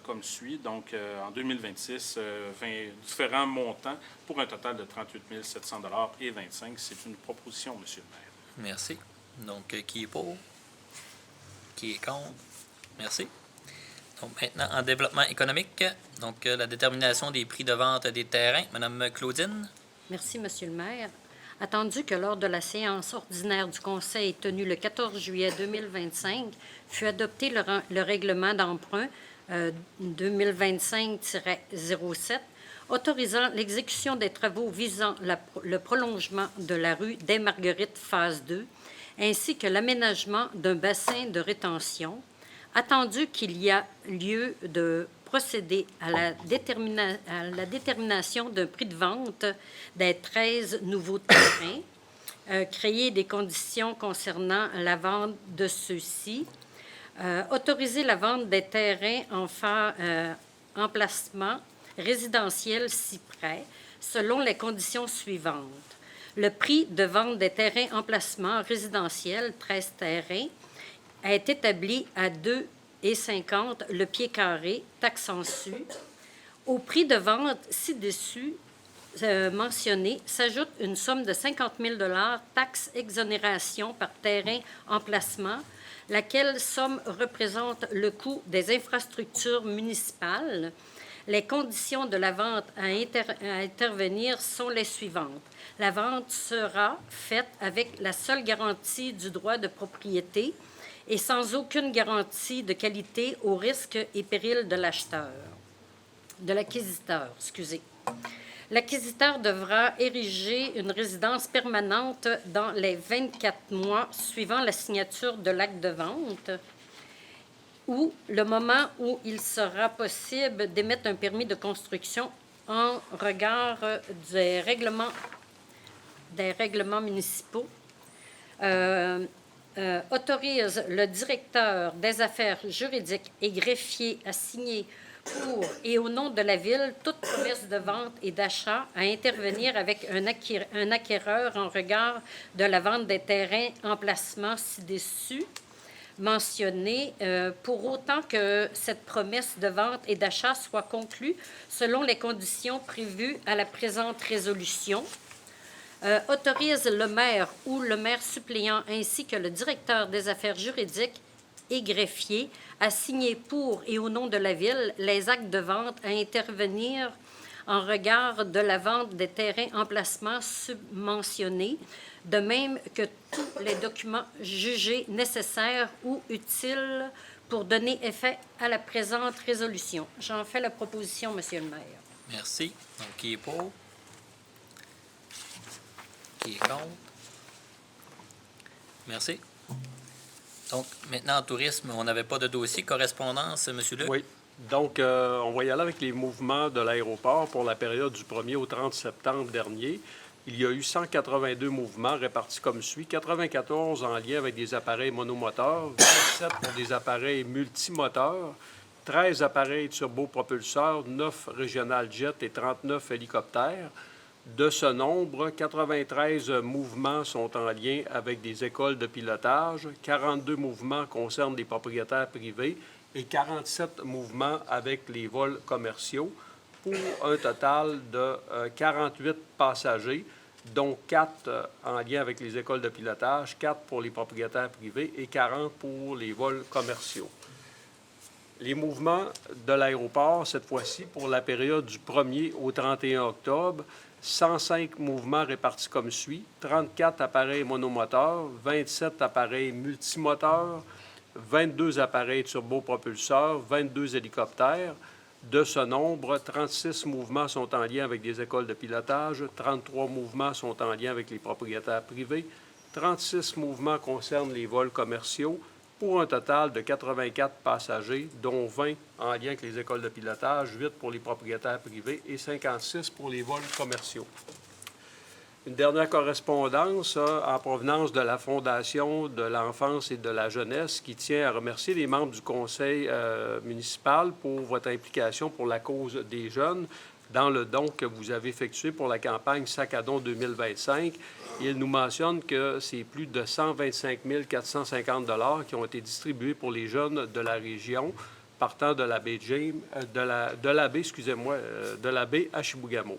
comme suit. Donc, en 2026, 20 différents montants pour un total de 38 700 $ et 25. C'est une proposition, Monsieur le maire. Merci. Donc, qui est pour? Qui est contre? Merci. Donc, maintenant, en développement économique, donc la détermination des prix de vente des terrains. Madame Claudine? Merci, Monsieur le maire. Attendu que lors de la séance ordinaire du Conseil tenue le 14 juillet 2025, fut adopté le règlement d'emprunt 2025-07 autorisant l'exécution des travaux visant le prolongement de la rue des Marguerites phase 2, ainsi que l'aménagement d'un bassin de rétention, attendu qu'il y a lieu de procéder à la détermination d'un prix de vente des 13 nouveaux terrains, créer des conditions concernant la vente de ceux-ci, autoriser la vente des terrains en emplacement résidentiel si près, selon les conditions suivantes. Le prix de vente des terrains emplacement résidentiel, 13 terrains, est établi à 2,50 le pied carré, taxe en su. Au prix de vente ci-dessus mentionné s'ajoute une somme de 50 000 $, taxe exonération par terrain emplacement, laquelle somme représente le coût des infrastructures municipales. Les conditions de la vente à intervenir sont les suivantes. La vente sera faite avec la seule garantie du droit de propriété et sans aucune garantie de qualité au risque et péril de l'acquisiteur. L'acquisiteur devra ériger une résidence permanente dans les 24 mois suivant la signature de l'acte de vente ou le moment où il sera possible d'émettre un permis de construction en regard des règlements municipaux. Autorise le directeur des affaires juridiques et greffier à signer pour et au nom de la Ville toute promesse de vente et d'achat à intervenir avec un acquéreur en regard de la vente des terrains emplacements ci-dessus mentionnés, pour autant que cette promesse de vente et d'achat soit conclue selon les conditions prévues à la présente résolution. Autorise le maire ou le maire suppléant ainsi que le directeur des affaires juridiques et greffier à signer pour et au nom de la Ville les actes de vente à intervenir en regard de la vente des terrains emplacements submentionnés, de même que tous les documents jugés nécessaires ou utiles pour donner effet à la présente résolution. J'en fais la proposition, Monsieur le maire. Merci. Donc, qui est pour? Qui est contre? Merci. Donc, maintenant, en tourisme, on n'avait pas de dossier. Correspondance, M. Luc? Oui. Donc, on va y aller avec les mouvements de l'aéroport pour la période du 1er au 30 septembre dernier. Il y a eu 182 mouvements répartis comme suit. 94 en lien avec des appareils monomoteurs, 27 pour des appareils multimoteurs, 13 appareils turbopropulseurs, 9 régional jet et 39 hélicoptères. De ce nombre, 93 mouvements sont en lien avec des écoles de pilotage, 42 mouvements concernent des propriétaires privés et 47 mouvements avec les vols commerciaux, pour un total de 48 passagers, dont 4 en lien avec les écoles de pilotage, 4 pour les propriétaires privés et 40 pour les vols commerciaux. Les mouvements de l'aéroport, cette fois-ci, pour la période du 1er au 31 octobre, 105 mouvements répartis comme suit, 34 appareils monomoteurs, 27 appareils multimoteurs, 22 appareils turbopropulseurs, 22 hélicoptères. De ce nombre, 36 mouvements sont en lien avec des écoles de pilotage, 33 mouvements sont en lien avec les propriétaires privés, 36 mouvements concernent les vols commerciaux, pour un total de 84 passagers, dont 20 en lien avec les écoles de pilotage, 8 pour les propriétaires privés et 56 pour les vols commerciaux. Une dernière correspondance en provenance de la Fondation de l'enfance et de la jeunesse qui tient à remercier les membres du conseil municipal pour votre implication pour la cause des jeunes dans le don que vous avez effectué pour la campagne Sac à don 2025. Il nous mentionne que c'est plus de 125 450 $ qui ont été distribués pour les jeunes de la région partant de la baie James, de la baie à Chibougamau.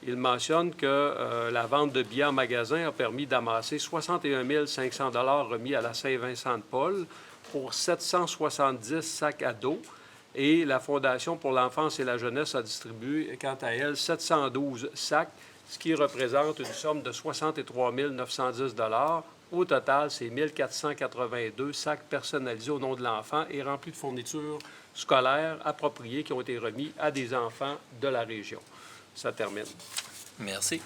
Il mentionne que la vente de billets en magasin a permis d'amasser 61 500 $ remis à la Saint-Vincent-de-Paul pour 770 sacs à dos. Et la Fondation pour l'enfance et la jeunesse a distribué, quant à elle, 712 sacs, ce qui représente une somme de 63 910 $. Au total, c'est 1 482 sacs personnalisés au nom de l'enfant et remplis de fournitures scolaires appropriées qui ont été remis à des enfants de la région. Ça termine. Merci.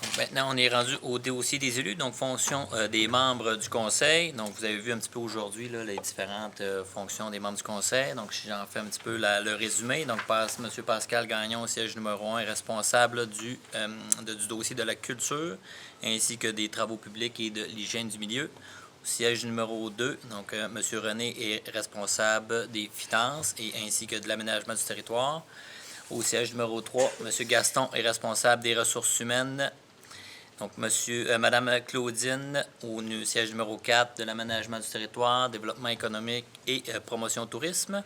Donc, maintenant, on est rendu au dossier des élus, donc fonction des membres du conseil. Donc, vous avez vu un petit peu aujourd'hui là, les différentes fonctions des membres du conseil. Donc, j'en fais un petit peu le résumé. Donc, M. Pascal Gagnon, au siège numéro 1, est responsable du dossier de la culture, ainsi que des travaux publics et de l'hygiène du milieu. Au siège numéro 2, donc, M. René est responsable des finances et ainsi que de l'aménagement du territoire. Au siège numéro 3, M. Gaston est responsable des ressources humaines. Donc, Mme Claudine, au siège numéro 4, de l'aménagement du territoire, développement économique et promotion tourisme.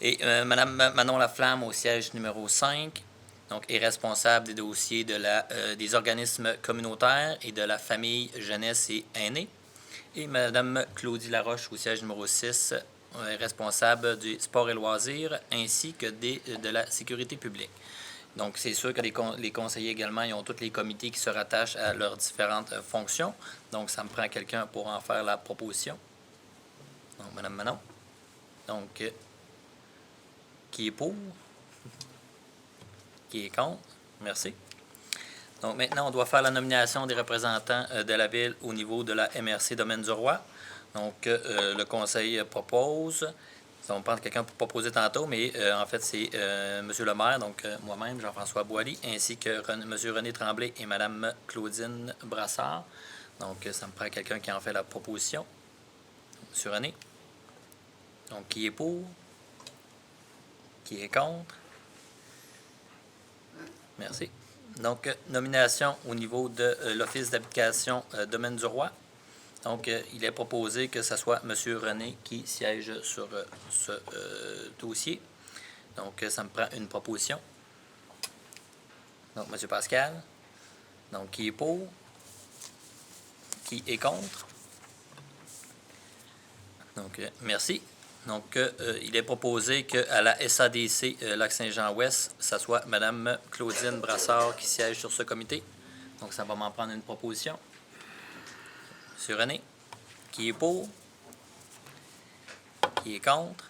Et Mme Manon Laflamme, au siège numéro 5, donc, est responsable des dossiers des organismes communautaires et de la famille, jeunesse et aînés. Et Mme Claudie Laroche, au siège numéro 6, est responsable du sport et loisirs ainsi que de la sécurité publique. Donc, c'est sûr que les conseillers également, ils ont tous les comités qui se rattachent à leurs différentes fonctions. Donc, ça me prend quelqu'un pour en faire la proposition. Donc, Mme Manon. Donc, qui est pour? Qui est contre? Merci. Donc, maintenant, on doit faire la nomination des représentants de la Ville au niveau de la MRC Domaine du Roi. Donc, le conseil propose. On va prendre quelqu'un pour proposer tantôt, mais en fait, c'est M. le maire, donc moi-même, Jean-François Boily, ainsi que M. René Tremblay et Mme Claudine Brassard. Donc, ça me prend quelqu'un qui en fait la proposition. M. René. Donc, qui est pour? Qui est contre? Merci. Donc, nomination au niveau de l'Office d'habitation Domaine du Roi. Donc, il est proposé que ce soit M. René qui siège sur ce dossier. Donc, ça me prend une proposition. Donc, M. Pascal. Donc, qui est pour? Qui est contre? Donc, merci. Donc, il est proposé qu'à la SADC Lac-Saint-Jean-Ouest, ce soit Mme Claudine Brassard qui siège sur ce comité. Donc, ça va m'en prendre une proposition. M. René, qui est pour? Qui est contre?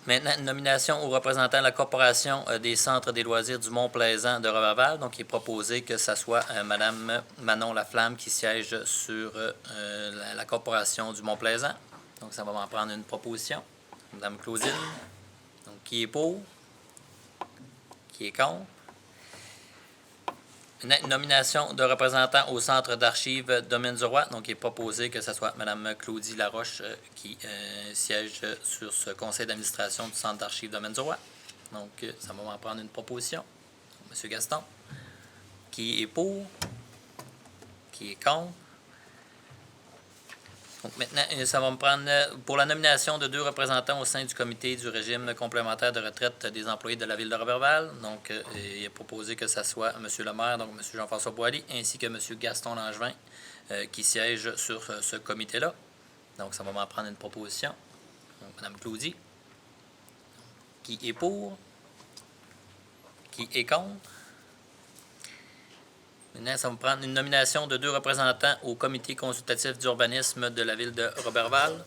Maintenant, une nomination au représentant de la Corporation des centres des loisirs du Mont-Plaisant de Roberval. Donc, il est proposé que ce soit Mme Manon Laflamme qui siège sur la Corporation du Mont-Plaisant. Donc, ça va m'en prendre une proposition. Mme Claudine. Donc, qui est pour? Qui est contre? Une nomination de représentant au Centre d'archives Domaine du Roi. Donc, il est proposé que ce soit Mme Claudie Laroche qui siège sur ce conseil d'administration du Centre d'archives Domaine du Roi. Donc, ça va m'en prendre une proposition. M. Gaston. Qui est pour? Qui est contre? Donc, maintenant, ça va me prendre pour la nomination de 2 représentants au sein du comité du régime complémentaire de retraite des employés de la Ville de Roberval. Donc, il est proposé que ce soit M. le maire, donc M. Jean-François Boily, ainsi que M. Gaston Langevin qui siège sur ce comité-là. Donc, ça va m'en prendre une proposition. Donc, Mme Claudie. Qui est pour? Qui est contre? Maintenant, ça va me prendre une nomination de 2 représentants au comité consultatif d'urbanisme de la Ville de Roberval.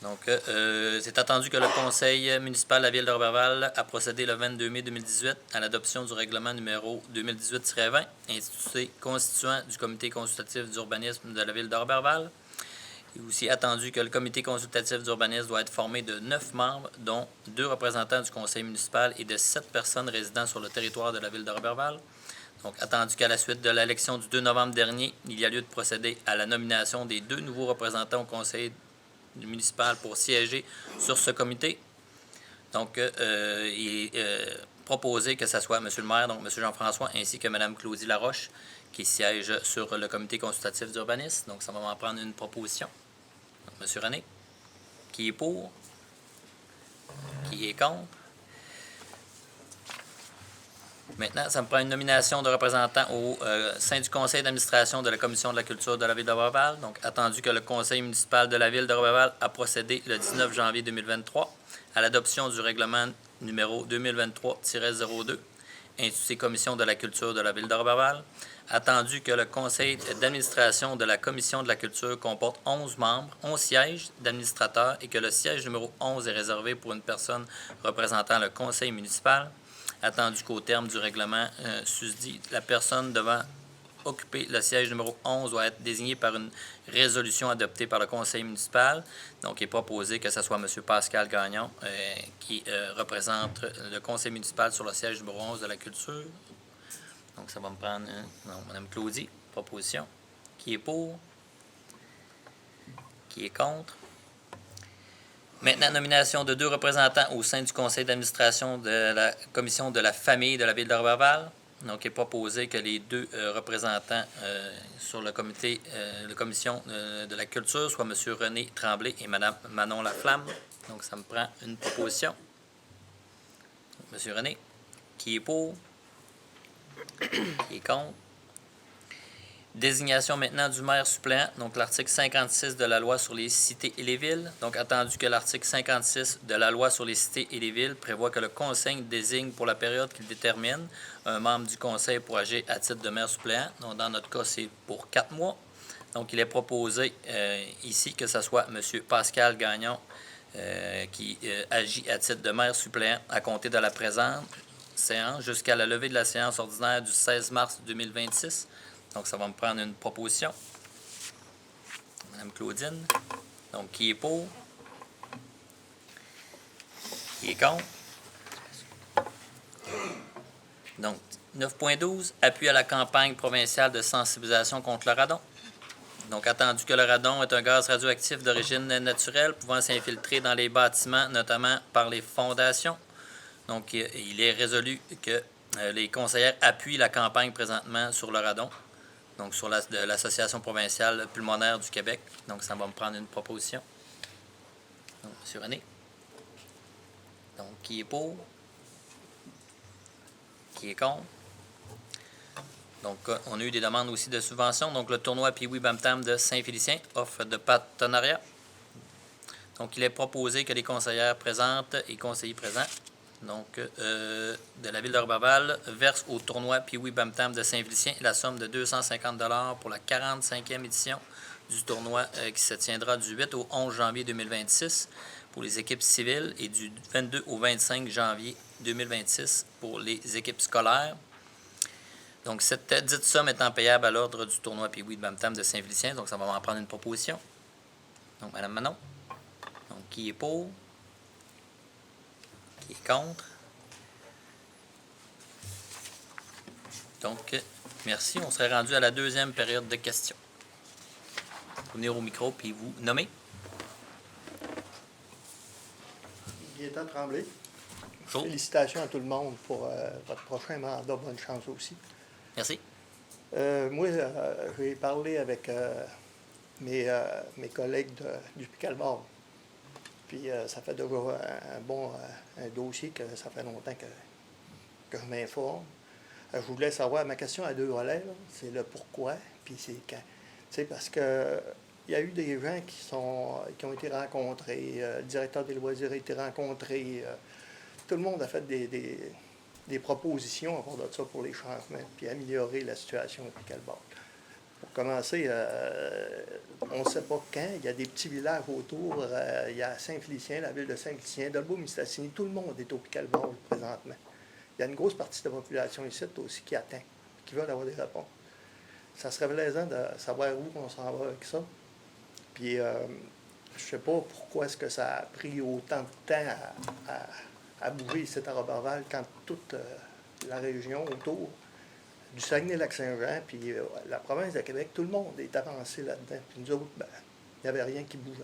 Donc, c'est attendu que le conseil municipal de la Ville de Roberval a procédé le 22 mai 2018 à l'adoption du règlement numéro 2018-20 institué constituant du comité consultatif d'urbanisme de la Ville de Roberval. Il est aussi attendu que le comité consultatif d'urbanisme doit être formé de 9 membres, dont 2 représentants du conseil municipal et de 7 personnes résidant sur le territoire de la ville de Roberval. Donc, attendu qu'à la suite de l'élection du 2 novembre dernier, il y a lieu de procéder à la nomination des 2 nouveaux représentants au conseil municipal pour siéger sur ce comité. Donc, il est proposé que ce soit M. le maire, donc M. Jean-François, ainsi que Mme Claudie Laroche, qui siège sur le comité consultatif d'urbanisme. Donc, ça va m'en prendre une proposition. Donc, M. René, qui est pour? Qui est contre? Maintenant, ça me prend une nomination de représentants au sein du conseil d'administration de la Commission de la culture de la ville de Roberval. Donc, attendu que le conseil municipal de la ville de Roberval a procédé le 19 janvier 2023 à l'adoption du règlement numéro 2023-02, intitulé Commission de la culture de la ville de Roberval. Attendu que le conseil d'administration de la Commission de la culture comporte 11 membres, 11 sièges d'administrateurs et que le siège numéro 11 est réservé pour une personne représentant le conseil municipal. Attendu qu'au terme du règlement susdit, la personne devant occuper le siège numéro 11 doit être désignée par une résolution adoptée par le conseil municipal. Donc, il est proposé que ce soit M. Pascal Gagnon qui représente le conseil municipal sur le siège numéro 11 de la culture. Donc, ça va me prendre Mme Claudie, proposition. Qui est pour? Qui est contre? Maintenant, nomination de 2 représentants au sein du conseil d'administration de la commission de la famille de la ville de Roberval. Donc, il est proposé que les 2 représentants sur le comité, la commission de la culture soient M. René Tremblay et Mme Manon Laflamme. Donc, ça me prend une proposition. M. René, qui est pour? Qui est contre? Désignation maintenant du maire suppléant, donc l'article 56 de la loi sur les cités et les villes. Donc, attendu que l'article 56 de la loi sur les cités et les villes prévoit que le conseil désigne pour la période qu'il détermine un membre du conseil pour agir à titre de maire suppléant. Donc, dans notre cas, c'est pour 4 mois. Donc, il est proposé ici que ce soit M. Pascal Gagnon qui agit à titre de maire suppléant à compter de la présente séance jusqu'à la levée de la séance ordinaire du 16 mars 2026. Donc, ça va me prendre une proposition. Mme Claudine. Donc, qui est pour? Qui est contre? Donc, 9.12, appui à la campagne provinciale de sensibilisation contre le radon. Donc, attendu que le radon est un gaz radioactif d'origine naturelle pouvant s'infiltrer dans les bâtiments, notamment par les fondations. Donc, il est résolu que les conseillères appuient la campagne présentement sur le radon. Donc, sur de l'Association provinciale pulmonaire du Québec. Donc, ça va me prendre une proposition. Donc, M. René. Donc, qui est pour? Qui est contre? Donc, on a eu des demandes aussi de subventions. Donc, le tournoi Pee-Wee Bam Tam de Saint-Félicien offre de partenariat. Donc, il est proposé que les conseillères présentes et conseillers présents donc, de la ville de Roberval verse au tournoi Pee-Wee Bam Tam de Saint-Félicien la somme de 250 $ pour la 45e édition du tournoi qui se tiendra du 8 au 11 janvier 2026 pour les équipes civiles et du 22 au 25 janvier 2026 pour les équipes scolaires. Donc, cette dite somme étant payable à l'ordre du tournoi Pee-Wee Bam Tam de Saint-Félicien. Donc, ça va m'en prendre une proposition. Donc, Mme Manon. Donc, qui est pour? Qui est contre? Donc, merci. On serait rendu à la 2e période de questions. Vous venez au micro puis vous nommez. Gaétan Tremblay. Bonjour. Félicitations à tout le monde pour votre prochain mandat. Bonne chance aussi. Merci. Moi, j'ai parlé avec mes collègues du Picalbord. Puis ça fait déjà un dossier que ça fait longtemps que je m'informe. Je voulais savoir, ma question à 2 volets, c'est le pourquoi, puis c'est quand. Tu sais, parce que il y a eu des gens qui ont été rencontrés, le directeur des loisirs a été rencontré, tout le monde a fait des propositions à part de ça pour les changements, puis améliorer la situation au Picalbord. Pour commencer, on ne sait pas quand, il y a des petits villages autour, il y a Saint-Félicien, la ville de Saint-Félicien, Dolbeau-Mistassini, tout le monde est au Picalbord présentement. Il y a une grosse partie de la population ici aussi qui attend, qui veulent avoir des réponses. Ça serait plaisant de savoir où on s'en va avec ça. Puis, je ne sais pas pourquoi est-ce que ça a pris autant de temps à bouger ici à Roberval quand toute la région autour du Saguenay-Lac-Saint-Jean, puis la province de Québec, tout le monde est avancé là-dedans. Puis nous autres, ben, il n'y avait rien qui bougeait.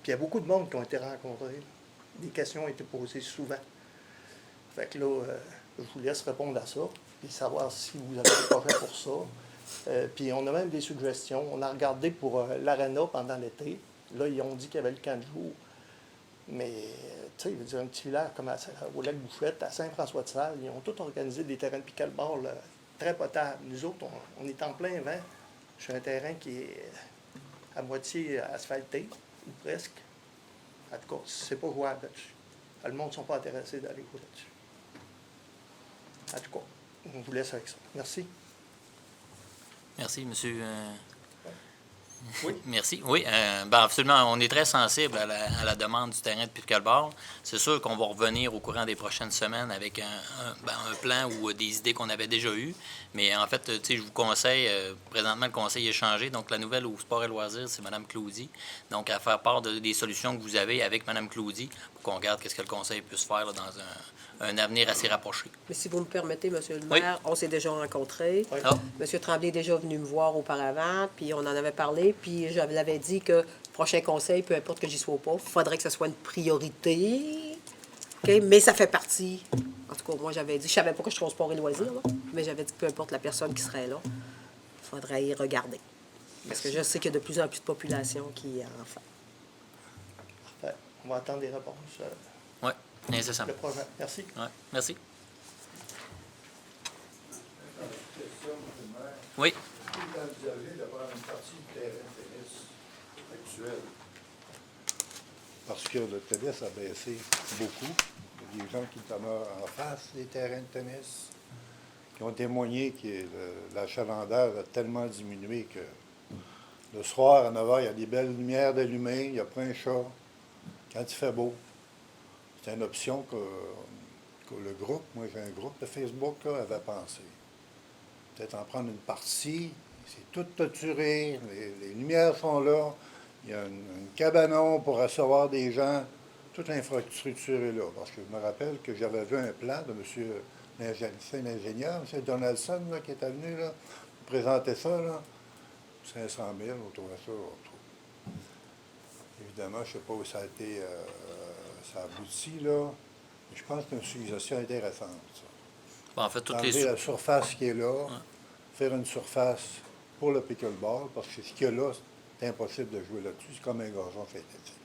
Puis il y a beaucoup de monde qui ont été rencontrés. Des questions ont été posées souvent. Fait que là, je vous laisse répondre à ça, puis savoir si vous avez des projets pour ça. Puis on a même des suggestions. On a regardé pour l'aréna pendant l'été. Là, ils ont dit qu'il y avait le camp de jour. Mais, tu sais, je veux dire, un petit village comme au lac Bouchette, à Saint-François-de-Salle, ils ont tous organisé des terrains de pickleball très potables. Nous autres, on est en plein vent sur un terrain qui est à moitié asphalté, ou presque. En tout cas, c'est pas jouable là-dessus. Le monde ne sont pas intéressés d'aller jouer là-dessus. En tout cas, on vous laisse avec ça. Merci. Merci, monsieur. Oui. Merci. Oui, ben absolument. On est très sensible à la demande du terrain de pickleball. C'est sûr qu'on va revenir au courant des prochaines semaines avec un plan ou des idées qu'on avait déjà eues. Mais en fait, tu sais, je vous conseille, présentement, le conseil est changé. Donc, la nouvelle au sport et loisirs, c'est Mme Claudie. Donc, à faire part des solutions que vous avez avec Mme Claudie pour qu'on regarde qu'est-ce que le conseil puisse faire là, dans un avenir assez rapproché. Mais si vous me permettez, M. le maire, on s'est déjà rencontrés. Oui. M. Tremblay est déjà venu me voir auparavant, puis on en avait parlé, puis je l'avais dit que prochain conseil, peu importe que j'y sois pas, il faudrait que ce soit une priorité. Okay? Mais ça fait partie. En tout cas, moi, j'avais dit, je savais pas que je serais au sport et loisirs, là, mais j'avais dit que peu importe la personne qui serait là, il faudrait y regarder. Parce que je sais qu'il y a de plus en plus de population qui en fait. Parfait. On va attendre des réponses. Oui, nécessairement. Le projet. Merci. Oui, merci. Oui. Vous envisagez de prendre une partie du terrain de tennis actuel? Parce que le tennis a baissé beaucoup. Il y a des gens qui demeurent en face des terrains de tennis, qui ont témoigné que l'achalandage a tellement diminué que le soir, à 9 h, il y a des belles lumières d'allumées, il y a plein de chats. Quand il fait beau, c'est une option que le groupe, moi j'ai un groupe de Facebook, là, avait pensé. Peut-être en prendre une partie, c'est tout toturé, les lumières sont là, il y a un cabanon pour recevoir des gens, toute l'infrastructure est là. Parce que je me rappelle que j'avais vu un plan de l'ingénieur, M. Donaldson, là, qui était venu là, présenter ça, là, 500 000, on trouvait ça. Évidemment, je ne sais pas où ça a été, ça aboutit, là, mais je pense que c'est une suggestion intéressante, ça. Bon, en fait, toutes enlever la surface qui est là, faire une surface pour le pickleball, parce que ce qu'il y a là, c'est impossible de jouer là-dessus. C'est comme un gazon synthétique.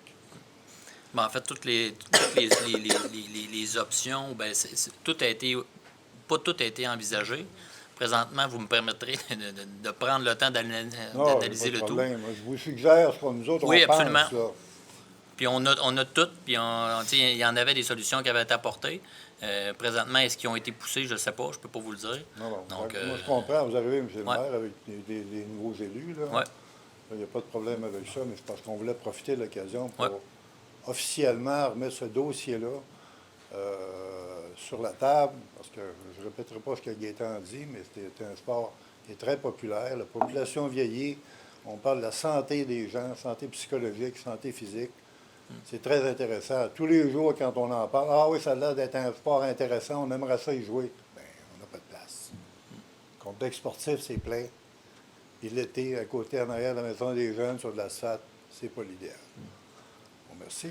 Bon, en fait, toutes les options, bien, tout a été, pas tout a été envisagé. Présentement, vous me permettrez de prendre le temps d'analyser le tout. Moi, je vous suggère ce qu'on nous autres, oui, on pense. absolument. Là. Puis on a tout, puis il y en avait des solutions qui avaient été apportées. Présentement, est-ce qu'ils ont été poussés? Je ne sais pas, je ne peux pas vous le dire. Non. Donc, moi, je comprends. Vous arrivez, M. le maire, avec des nouveaux élus. Là. Ouais. Il n'y a pas de problème avec ça, mais c'est parce qu'on voulait profiter de l'occasion pour officiellement remettre ce dossier-là sur la table, parce que je ne répéterai pas ce que Gaétan dit, mais c'est un sport qui est très populaire. La population vieillit. On parle de la santé des gens, santé psychologique, santé physique. C'est très intéressant. Tous les jours, quand on en parle, ah oui, ça a l'air d'être un sport intéressant, on aimerait ça y jouer. Bien, on n'a pas de place. Le complexe sportif, c'est plein. Et l'été, à côté, en arrière de la maison des jeunes, sur de l'asphalte, c'est pas l'idéal. Bon, merci.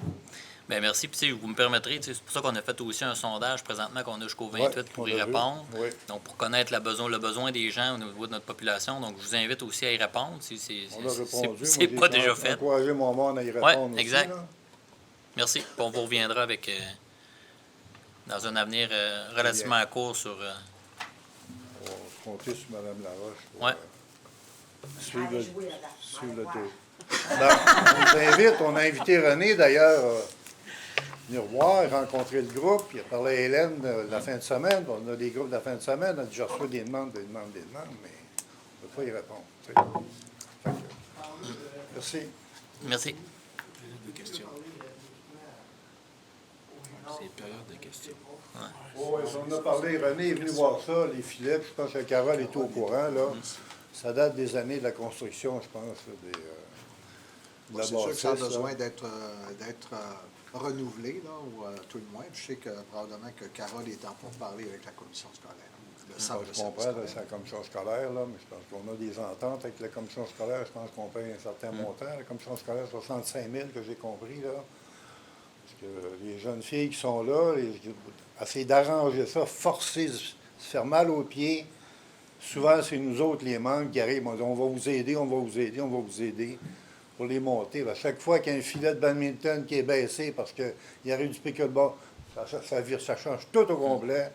Bien, merci. Puis, vous me permettrez, c'est pour ça qu'on a fait aussi un sondage présentement qu'on a jusqu'au 28 pour y répondre. Oui. Donc, pour connaître le besoin des gens au niveau de notre population. Donc, je vous invite aussi à y répondre. Si on a répondu. C'est pas déjà fait. Encourager mon monde à y répondre aussi. Exact. Là. Merci. Puis on vous reviendra avec, dans un avenir relativement court sur... On va compter sur Mme Laroche pour suivre le tour. On a invité René, d'ailleurs, venir voir, rencontrer le groupe. Il a parlé à Hélène la fin de semaine. On a des groupes de la fin de semaine. On a déjà reçu des demandes, mais on ne peut pas y répondre. Merci. Merci. C'est période de questions. Oui, on a parlé. René est venu voir ça, les filets. Je pense que Carole est au courant. Là. Ça date des années de la construction, je pense, la C'est sûr que ça a bâtisse, là. besoin d'être renouvelé, là, ou tout le moins. Je sais que probablement que Carole est en pourparlers avec la commission scolaire. Le centre de Je service comprends, scolaire. c'est la commission scolaire, là, mais je pense qu'on a des ententes avec la commission scolaire. Je pense qu'on paye un certain montant. La commission scolaire, 65 000, que j'ai compris, là. Parce que les jeunes filles qui sont là, essayer d'arranger ça, forcer, se faire mal aux pieds. Souvent, c'est nous autres, les membres, qui arrivent, on dit, on va vous aider, on va vous aider, on va vous aider pour les monter. À chaque fois qu'il y a un filet de badminton qui est baissé parce qu'il arrive du pickle-ball, ça change tout au complet,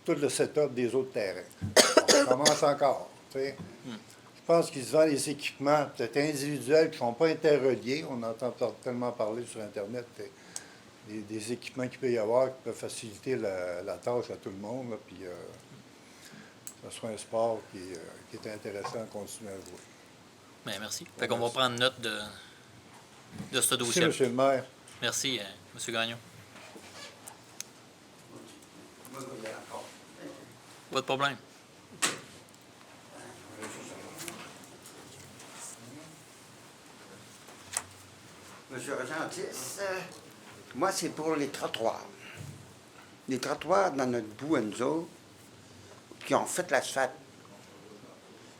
tout le setup des autres terrains. On commence encore. Tu sais. Je pense qu'ils se vendent des équipements peut-être individuels qui ne sont pas interreliés. On entend tellement parler sur Internet des équipements qu'il peut y avoir qui peuvent faciliter la tâche à tout le monde. Là, puis, ce sera un sport qui est intéressant à continuer à jouer. Bien, merci. Fait qu'on va prendre note de ce dossier. Merci, M. le maire. Merci, M. Gagnon. Pas de problème. Monsieur Regentis, moi, c'est pour les trottoirs. Les trottoirs dans notre bout, à nous autres, qui ont fait l'asphalte,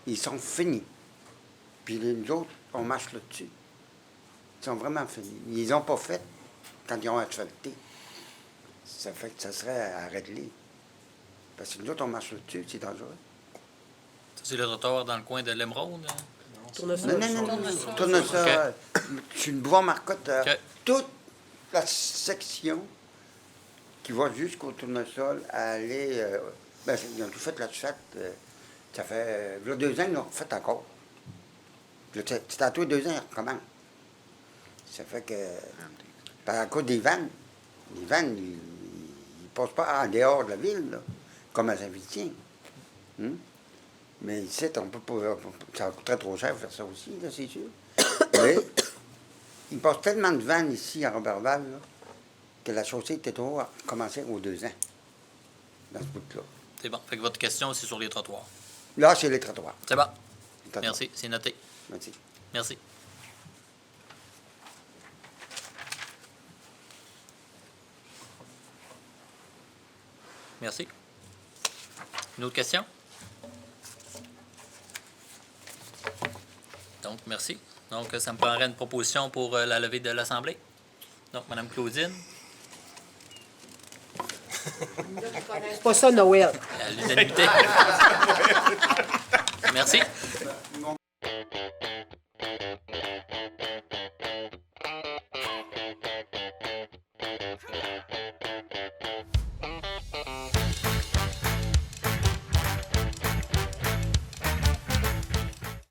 ils sont finis. Puis nous autres, on marche là-dessus. Ils sont vraiment finis. Ils les ont pas fait quand ils ont asphalté. Ça fait que ça serait à régler. Parce que nous autres, on marche là-dessus, c'est dangereux. Ça, c'est le trottoir dans le coin de l'Émeraude? Non, Tournesol. Sur le bois Marcotte, toute la section qui va jusqu'au Tournesol, aller... ils ont tout fait l'asphalte. Ça fait... Là, 2 ans, ils l'ont refait encore. C'est à tous 2 ans, ils recommencent. Ça fait que... Par cause des vannes, les vannes, ils ne passent pas en dehors de la ville, là, comme à Saint-Victien. Mais ici, on peut pas... Ça coûterait trop cher de faire ça aussi, là, c'est sûr. Mais il passe tellement de vannes ici à Roberval, là, que la chaussée était trop à commencer aux 2 ans, dans ce bout-là. C'est bon. Fait que votre question, c'est sur les trottoirs. Là, c'est les trottoirs. C'est bon. Merci. C'est noté. Merci. Merci. Merci. Une autre question? Donc, merci. Donc, ça me prendrait une proposition pour la levée de l'Assemblée. Donc, Mme Claudine. C'est pas ça, Noël. À l'unanimité. Merci.